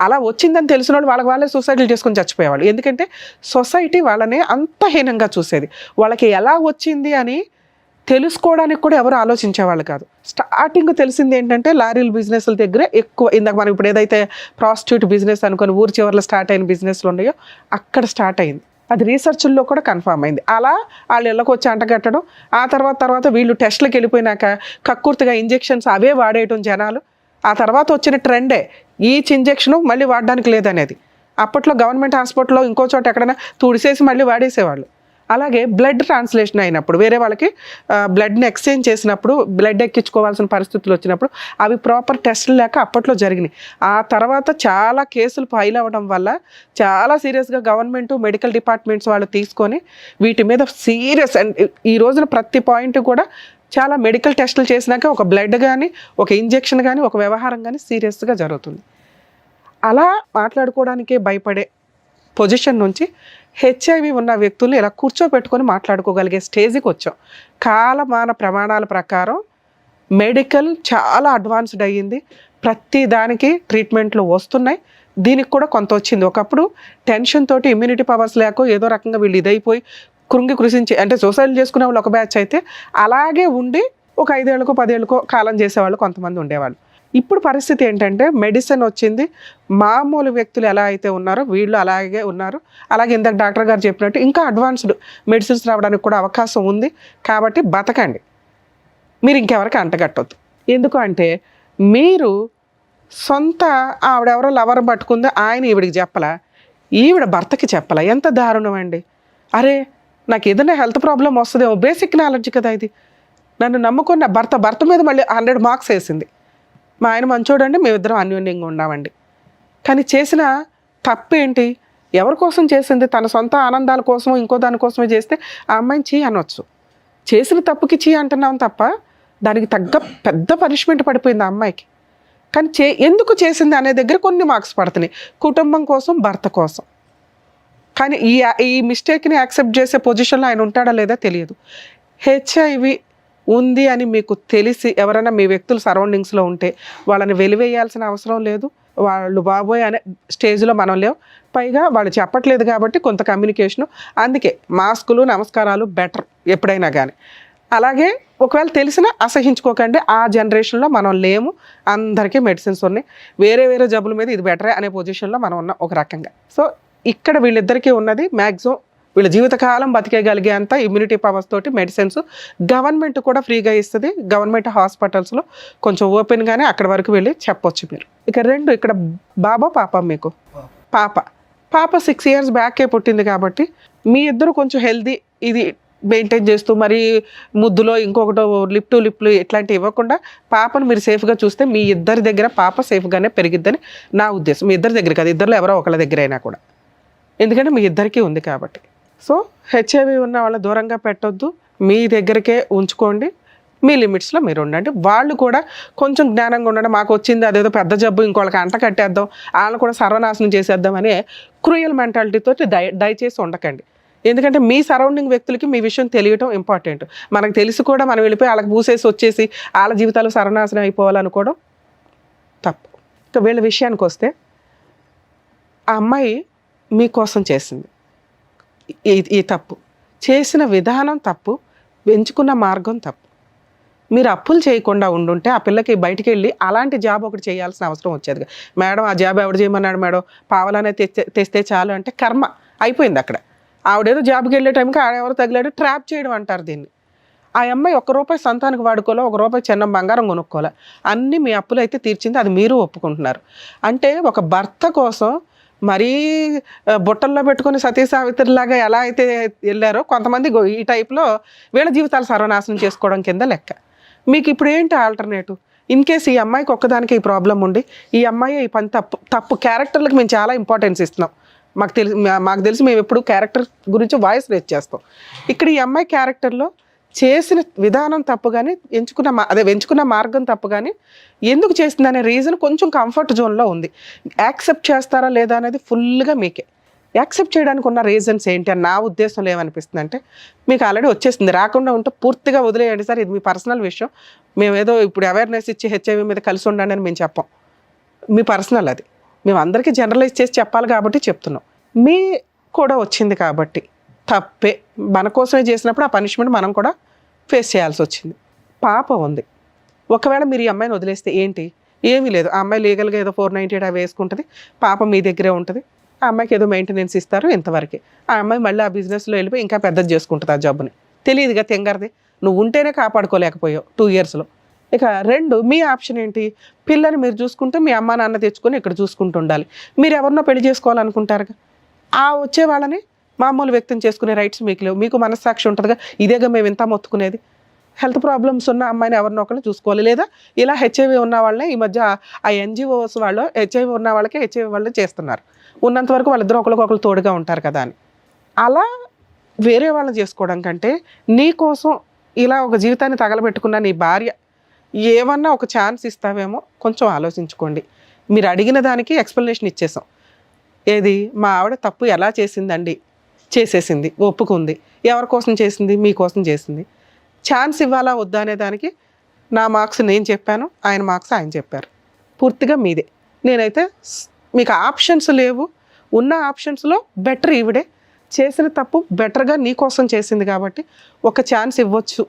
అలా వచ్చిందని తెలిసిన వాళ్ళు వాళ్ళే సూసైడ్లు చేసుకొని చచ్చిపోయేవాళ్ళు. ఎందుకంటే సొసైటీ వాళ్ళని అంత హీనంగా చూసేది. వాళ్ళకి ఎలా వచ్చింది అని తెలుసుకోవడానికి కూడా ఎవరు ఆలోచించేవాళ్ళు కాదు. స్టార్టింగ్ తెలిసింది ఏంటంటే లారీల బిజినెస్ల దగ్గర ఎక్కువ. ఇందాక మనం ఇప్పుడు ఏదైతే ప్రాస్టిట్యూట్ బిజినెస్ అనుకొని ఊరి చివరిలో స్టార్ట్ అయిన బిజినెస్లు ఉన్నాయో అక్కడ స్టార్ట్ అయింది. అది రీసెర్చ్ల్లో కూడా కన్ఫర్మ్ అయింది. అలా వాళ్ళు ఇళ్ళకి వచ్చి అంటగట్టడం, ఆ తర్వాత వీళ్ళు టెస్ట్లకు వెళ్ళిపోయినాక కక్కుర్తిగా ఇంజెక్షన్స్ అవే వాడేయటం జనాలు. ఆ తర్వాత వచ్చిన ట్రెండే ఈచ్ ఇంజెక్షన్ మళ్ళీ వాడడానికి లేదనేది. అప్పట్లో గవర్నమెంట్ హాస్పిటల్లో ఇంకో చోట ఎక్కడైనా తుడిసేసి మళ్ళీ వాడేసేవాళ్ళు. అలాగే బ్లడ్ ట్రాన్స్లేషన్ అయినప్పుడు వేరే వాళ్ళకి బ్లడ్ని ఎక్స్చేంజ్ చేసినప్పుడు బ్లడ్ ఎక్కించుకోవాల్సిన పరిస్థితులు వచ్చినప్పుడు అవి ప్రాపర్ టెస్టులు లేక అప్పట్లో జరిగినాయి. ఆ తర్వాత చాలా కేసులు ఫైల్ అవ్వడం వల్ల చాలా సీరియస్గా గవర్నమెంట్ మెడికల్ డిపార్ట్మెంట్స్ వాళ్ళు తీసుకొని వీటి మీద సీరియస్ అండ్ ఈ రోజున ప్రతి పాయింట్ కూడా చాలా మెడికల్ టెస్టులు చేసినాక ఒక బ్లడ్ కానీ ఒక ఇంజెక్షన్ కానీ ఒక వ్యవహారం కానీ సీరియస్గా జరుగుతుంది. అలా మాట్లాడుకోవడానికే భయపడే పొజిషన్ నుంచి హెచ్ఐవి ఉన్న వ్యక్తుల్ని ఇలా కూర్చోబెట్టుకొని మాట్లాడుకోగలిగే స్టేజ్కి వచ్చాం. కాలమాన ప్రమాణాల ప్రకారం మెడికల్ చాలా అడ్వాన్స్డ్ అయ్యింది. ప్రతి దానికి ట్రీట్మెంట్లు వస్తున్నాయి. దీనికి కూడా కొంత వచ్చింది. ఒకప్పుడు టెన్షన్ తోటి ఇమ్యూనిటీ పవర్స్ లేక ఏదో రకంగా వీళ్ళు ఇదైపోయి కృషించి అంటే సూసైడ్ చేసుకునే వాళ్ళు ఒక బ్యాచ్ అయితే అలాగే ఉండి ఒక 5 ఏళ్ళకో 10 ఏళ్ళకో కాలం చేసేవాళ్ళు కొంతమంది ఉండేవాళ్ళు. ఇప్పుడు పరిస్థితి ఏంటంటే మెడిసిన్ వచ్చింది. మామూలు వ్యక్తులు ఎలా అయితే ఉన్నారో వీళ్ళు అలాగే ఉన్నారు. అలాగే ఇందాక డాక్టర్ గారు చెప్పినట్టు ఇంకా అడ్వాన్స్డ్ మెడిసిన్స్ రావడానికి కూడా అవకాశం ఉంది. కాబట్టి బతకండి, మీరు ఇంకెవరికి అంటగట్టొద్దు. ఎందుకు అంటే మీరు సొంత ఆవిడెవరో లవర్ పట్టుకుందో ఆయన ఈవిడికి చెప్పలా, ఈవిడ భర్తకి చెప్పలా. ఎంత దారుణం అండి. అరే నాకు ఏదైనా హెల్త్ ప్రాబ్లం వస్తుందేమో, బేసిక్ నాలెడ్జ్ కదా ఇది. నన్ను నమ్ముకున్న భర్త మీద మళ్ళీ 100 మార్క్స్ వేసింది. మా ఆయన మంచోడండి, మేమిద్దరం అన్యోన్యంగా ఉన్నామండి. కానీ చేసిన తప్పు ఏంటి? ఎవరి కోసం చేసింది? తన సొంత ఆనందాల కోసం ఇంకో దానికోసమే చేస్తే ఆ అమ్మాయిని చీ అనొచ్చు. చేసిన తప్పుకి చీ అంటున్నాం తప్ప దానికి తగ్గ పెద్ద పనిష్మెంట్ పడిపోయింది ఆ అమ్మాయికి. కానీ ఎందుకు చేసింది అనే దగ్గర కొన్ని మార్క్స్ పడుతున్నాయి, కుటుంబం కోసం, భర్త కోసం. కానీ ఈ మిస్టేక్ని యాక్సెప్ట్ చేసే పొజిషన్లో ఆయన ఉంటాడా లేదా తెలియదు. హెచ్ఐవి ఉంది అని మీకు తెలిసి ఎవరైనా మీ వ్యక్తులు సరౌండింగ్స్లో ఉంటే వాళ్ళని వెలివేయాల్సిన అవసరం లేదు. వాళ్ళు బాబోయ్ అనే స్టేజ్లో మనం లేవు. పైగా వాళ్ళు చెప్పట్లేదు కాబట్టి కొంత కమ్యూనికేషను. అందుకే మాస్కులు, నమస్కారాలు బెటర్ ఎప్పుడైనా కానీ. అలాగే ఒకవేళ తెలిసినా అసహించుకోకండి. ఆ జనరేషన్లో మనం లేము. అందరికీ మెడిసిన్స్ ఉన్నాయి. వేరే జబ్బుల మీద ఇది బెటరే అనే పొజిషన్లో మనం ఉన్నాం ఒక రకంగా. సో ఇక్కడ వీళ్ళిద్దరికీ ఉన్నది మ్యాక్సిమం వీళ్ళ జీవితకాలం బతికేయగలిగే అంత ఇమ్యూనిటీ పవర్స్ తోటి మెడిసిన్స్ గవర్నమెంట్ కూడా ఫ్రీగా ఇస్తుంది. గవర్నమెంట్ హాస్పిటల్స్లో కొంచెం ఓపెన్గానే అక్కడి వరకు వెళ్ళి చెప్పొచ్చు మీరు. ఇక్కడ బాబా పాప మీకు పాప 6 years బ్యాకే పుట్టింది కాబట్టి మీ ఇద్దరు కొంచెం హెల్దీ ఇది మెయింటైన్ చేస్తూ మరి ముద్దులో ఇంకొకటో లిప్లు ఇట్లాంటివి ఇవ్వకుండా పాపను మీరు సేఫ్గా చూస్తే మీ ఇద్దరి దగ్గర పాప సేఫ్గానే పెరిగిద్దని నా ఉద్దేశం. మీ ఇద్దరి దగ్గర కాదు, ఇద్దరిలో ఎవరో ఒకళ్ళ దగ్గర అయినా కూడా, ఎందుకంటే మీ ఇద్దరికీ ఉంది కాబట్టి. సో హెచ్ఐవి ఉన్న వాళ్ళ దూరంగా పెట్టొద్దు, మీ దగ్గరికే ఉంచుకోండి. మీ లిమిట్స్లో మీరు ఉండండి. వాళ్ళు కూడా కొంచెం జ్ఞానంగా ఉండండి. మాకు వచ్చింది అదేదో పెద్ద జబ్బు ఇంకోళ్ళకి అంట కట్టేద్దాం, వాళ్ళని కూడా సర్వనాశనం చేసేద్దాం అనే క్రూయల్ మెంటాలిటీతో దయచేసి ఉండకండి. ఎందుకంటే మీ సరౌండింగ్ వ్యక్తులకి మీ విషయం తెలియటం ఇంపార్టెంట్. మనకు తెలిసి కూడా మనం వెళ్ళిపోయి వాళ్ళకి పూసేసి వచ్చేసి వాళ్ళ జీవితాలు సర్వనాశనం అయిపోవాలనుకోవడం తప్పు. ఇక వీళ్ళ విషయానికి వస్తే ఆ అమ్మాయి మీకోసం చేసింది ఈ తప్పు. చేసిన విధానం తప్పు, ఎంచుకున్న మార్గం తప్పు. మీరు అప్పులు చేయకుండా ఉండుంటే ఆ పిల్లకి బయటికి వెళ్ళి అలాంటి జాబ్ ఒకటి చేయాల్సిన అవసరం వచ్చేది. మేడం ఆ జాబ్ ఎవడు చేయమన్నాడు మేడం, పావలానే తెస్తే చాలు అంటే కర్మ అయిపోయింది అక్కడ. ఆవిడేదో జాబ్కి వెళ్ళే టైంకి ఆడెవరు తగిలాడు, ట్రాప్ చేయడం అంటారు దీన్ని. ఆ అమ్మాయి ₹1 సంతానికి వాడుకోలే, ₹1 చిన్న బంగారం కొనుక్కోలే, అన్నీ మీ అప్పులు అయితే తీర్చింది. అది మీరు ఒప్పుకుంటున్నారు. అంటే ఒక భర్త కోసం మరీ బుట్టల్లో పెట్టుకుని సతీ సావిత్రిలాగా ఎలా అయితే వెళ్ళారో కొంతమంది ఈ టైప్లో వీళ్ళ జీవితాలు సర్వనాశనం చేసుకోవడం కింద లెక్క. మీకు ఇప్పుడు ఏంటి ఆల్టర్నేటివ్? ఇన్ కేస్ ఈ అమ్మాయికి ఒక్కదానికి ఈ ప్రాబ్లం ఉండి ఈ అమ్మాయి ఈ పని తప్పు క్యారెక్టర్లకు మేము చాలా ఇంపార్టెన్స్ ఇస్తున్నాం. మాకు తెలిసి మేము ఎప్పుడు క్యారెక్టర్ గురించి వాయిస్ రేజ్ చేస్తాం. ఇక్కడ ఈ అమ్మాయి క్యారెక్టర్లో చేసిన విధానం తప్పు కానీ ఎంచుకున్న మార్గం తప్పు కానీ ఎందుకు చేసింది అనే రీజన్ కొంచెం కంఫర్ట్ జోన్లో ఉంది. యాక్సెప్ట్ చేస్తారా లేదా అనేది ఫుల్గా మీకే. యాక్సెప్ట్ చేయడానికి ఉన్న రీజన్స్ ఏంటి అని నా ఉద్దేశంలో ఏమనిపిస్తుంది అంటే, మీకు ఆల్రెడీ వచ్చేసింది, రాకుండా ఉంటే పూర్తిగా వదిలేయండి సార్, ఇది మీ పర్సనల్ విషయం, మేము ఏదో ఇప్పుడు అవేర్నెస్ ఇచ్చి హెచ్ఐవి మీద కలిసి ఉండండి అని మేము చెప్పాం, మీ పర్సనల్ అది, మేము అందరికీ జనరలైజ్ చేసి చెప్పాలి కాబట్టి చెప్తున్నాం. మీ కూడా వచ్చింది కాబట్టి తప్పే, మన కోసమే చేసినప్పుడు ఆ పనిష్మెంట్ మనం కూడా ఫేస్ చేయాల్సి వచ్చింది. పాప ఉంది, ఒకవేళ మీరు ఈ అమ్మాయిని వదిలేస్తే ఏంటి, ఏమీ లేదు, ఆ అమ్మాయి లీగల్గా ఏదో 498 అవి వేసుకుంటుంది, పాప మీ దగ్గరే ఉంటుంది, ఆ అమ్మాయికి ఏదో మెయింటెనెన్స్ ఇస్తారు ఇంతవరకే, ఆ అమ్మాయి మళ్ళీ ఆ బిజినెస్లో వెళ్ళిపోయి ఇంకా పెద్దది చేసుకుంటుంది ఆ జబ్బుని, తెలియదుగా తెంగరది, నువ్వు ఉంటేనే కాపాడుకోలేకపోయావు 2 yearsలో. ఇక 2, మీ ఆప్షన్ ఏంటి, పిల్లని మీరు చూసుకుంటే మీ అమ్మ నాన్న తెచ్చుకొని ఇక్కడ చూసుకుంటూ ఉండాలి, మీరు ఎవరినో పెళ్లి చేసుకోవాలనుకుంటారుగా, ఆ వచ్చే వాళ్ళని మామూలు వ్యక్తం చేసుకునే రైట్స్ మీకు లేవు, మీకు మనస్సాక్షి ఉంటుందిగా, ఇదేగా మేము ఇంత మొత్తుకునేది, హెల్త్ ప్రాబ్లమ్స్ ఉన్న అమ్మాయిని ఎవరినో ఒకరిని చూసుకోవాలి, లేదా ఇలా హెచ్ఐవి ఉన్న వాళ్ళని ఈ మధ్య ఆ NGOs వాళ్ళు హెచ్ఐవి ఉన్న వాళ్ళకి హెచ్ఐవి వాళ్ళని చేస్తున్నారు, ఉన్నంత వరకు వాళ్ళిద్దరూ ఒకరికొకరు తోడుగా ఉంటారు కదా అని. అలా వేరే వాళ్ళని చేసుకోవడం కంటే నీ కోసం ఇలా ఒక జీవితాన్ని తగలబెట్టుకున్న నీ భార్య ఏమన్నా ఒక ఛాన్స్ ఇస్తావేమో కొంచెం ఆలోచించుకోండి. మీరు అడిగిన దానికి ఎక్స్ప్లెనేషన్ ఇచ్చేసాం, ఏది మా ఆవిడ తప్పు ఎలా చేసిందండి, చేసేసింది, ఒప్పుకుంది, ఎవరి కోసం చేసింది, మీకోసం చేసింది, ఛాన్స్ ఇవ్వాలా వద్దా అనే దానికి నా మార్క్స్ నేను చెప్పాను, ఆయన మార్క్స్ ఆయన చెప్పారు, పూర్తిగా మీదే. నేనైతే మీకు ఆప్షన్స్ లేవు, ఉన్న ఆప్షన్స్లో బెటర్ ఈవిడే, చేసిన తప్పు బెటర్గా నీ కోసం చేసింది కాబట్టి ఒక ఛాన్స్ ఇవ్వచ్చు,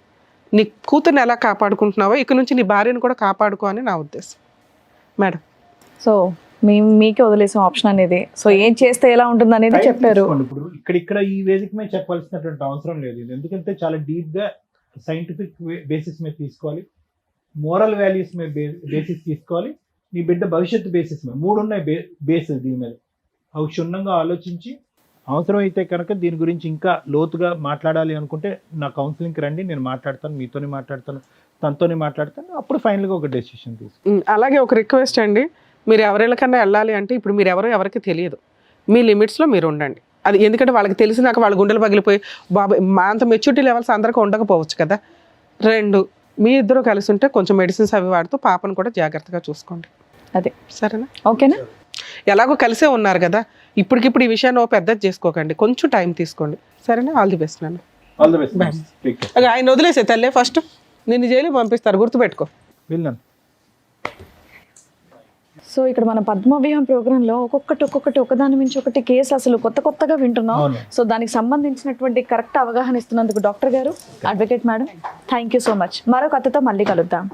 నీ కూతుర్ని ఎలా కాపాడుకుంటున్నావో ఇక నుంచి నీ భార్యను కూడా కాపాడుకో అని నా ఉద్దేశం మేడం. సో మీకే వదిలేసాం ఆప్షన్ అనేది, సో ఏం చేస్తే ఎలా ఉంటుంది అనేది చెప్పారు. ఇప్పుడు ఇక్కడ ఈ వేదిక మీద చెప్పాల్సినటువంటి అవసరం లేదు ఇది, ఎందుకంటే చాలా డీప్ గా సైంటిఫిక్ బేసిస్ మీద తీసుకోవాలి, మోరల్ వాల్యూస్ మీద బేసిస్ తీసుకోవాలి, నీ బిడ్డ భవిష్యత్తు బేసిస్ మీద, 3 ఉన్నాయి బేసిస్ దీని మీద, అవి క్షుణ్ణంగా ఆలోచించి అవసరం అయితే కనుక దీని గురించి ఇంకా లోతుగా మాట్లాడాలి అనుకుంటే నా కౌన్సిలింగ్కి రండి, నేను మాట్లాడతాను, మీతోని మాట్లాడతాను, తనతోని మాట్లాడతాను, అప్పుడు ఫైనల్గా ఒక డెసిషన్ తీసుకుంటాను. అలాగే ఒక రిక్వెస్ట్ అండి, మీరు ఎవరికన్నా వెళ్ళాలి అంటే ఇప్పుడు మీరు ఎవరికి తెలియదు, మీ లిమిట్స్లో మీరు ఉండండి, అది ఎందుకంటే వాళ్ళకి తెలిసినాక వాళ్ళ గుండెలు పగిలిపోయి బాబాయ్ మా అంత మెచ్యూరిటీ లెవెల్స్ అందరికీ ఉండకపోవచ్చు కదా. 2, మీ ఇద్దరు కలిసి ఉంటే కొంచెం మెడిసిన్స్ అవి వాడుతూ పాపను కూడా జాగ్రత్తగా చూసుకోండి, అదే సరేనా? ఓకేనా? ఎలాగో కలిసే ఉన్నారు కదా, ఇప్పటికిప్పుడు ఈ విషయాన్ని పెద్దది చేసుకోకండి, కొంచెం టైం తీసుకోండి, సరేనా? ఆల్ ది బెస్ట్ నాన్న. All the best. ఆయన వదిలేసే తల్లే, ఫస్ట్ నిన్ను జైలు పంపిస్తారు, గుర్తుపెట్టుకో. విన్నాను. సో ఇక్కడ మన పద్మవ్యూహం ప్రోగ్రాంలో ఒక్కొక్కటి ఒకదాని మించి ఒకటి కేసు అసలు కొత్తగా వింటున్నాం. సో దానికి సంబంధించినటువంటి కరెక్ట్ అవగాహన ఇస్తున్నందుకు డాక్టర్ గారు, advocate madam, thank you so much. మరో కథతో మళ్ళీ కలుద్దాం.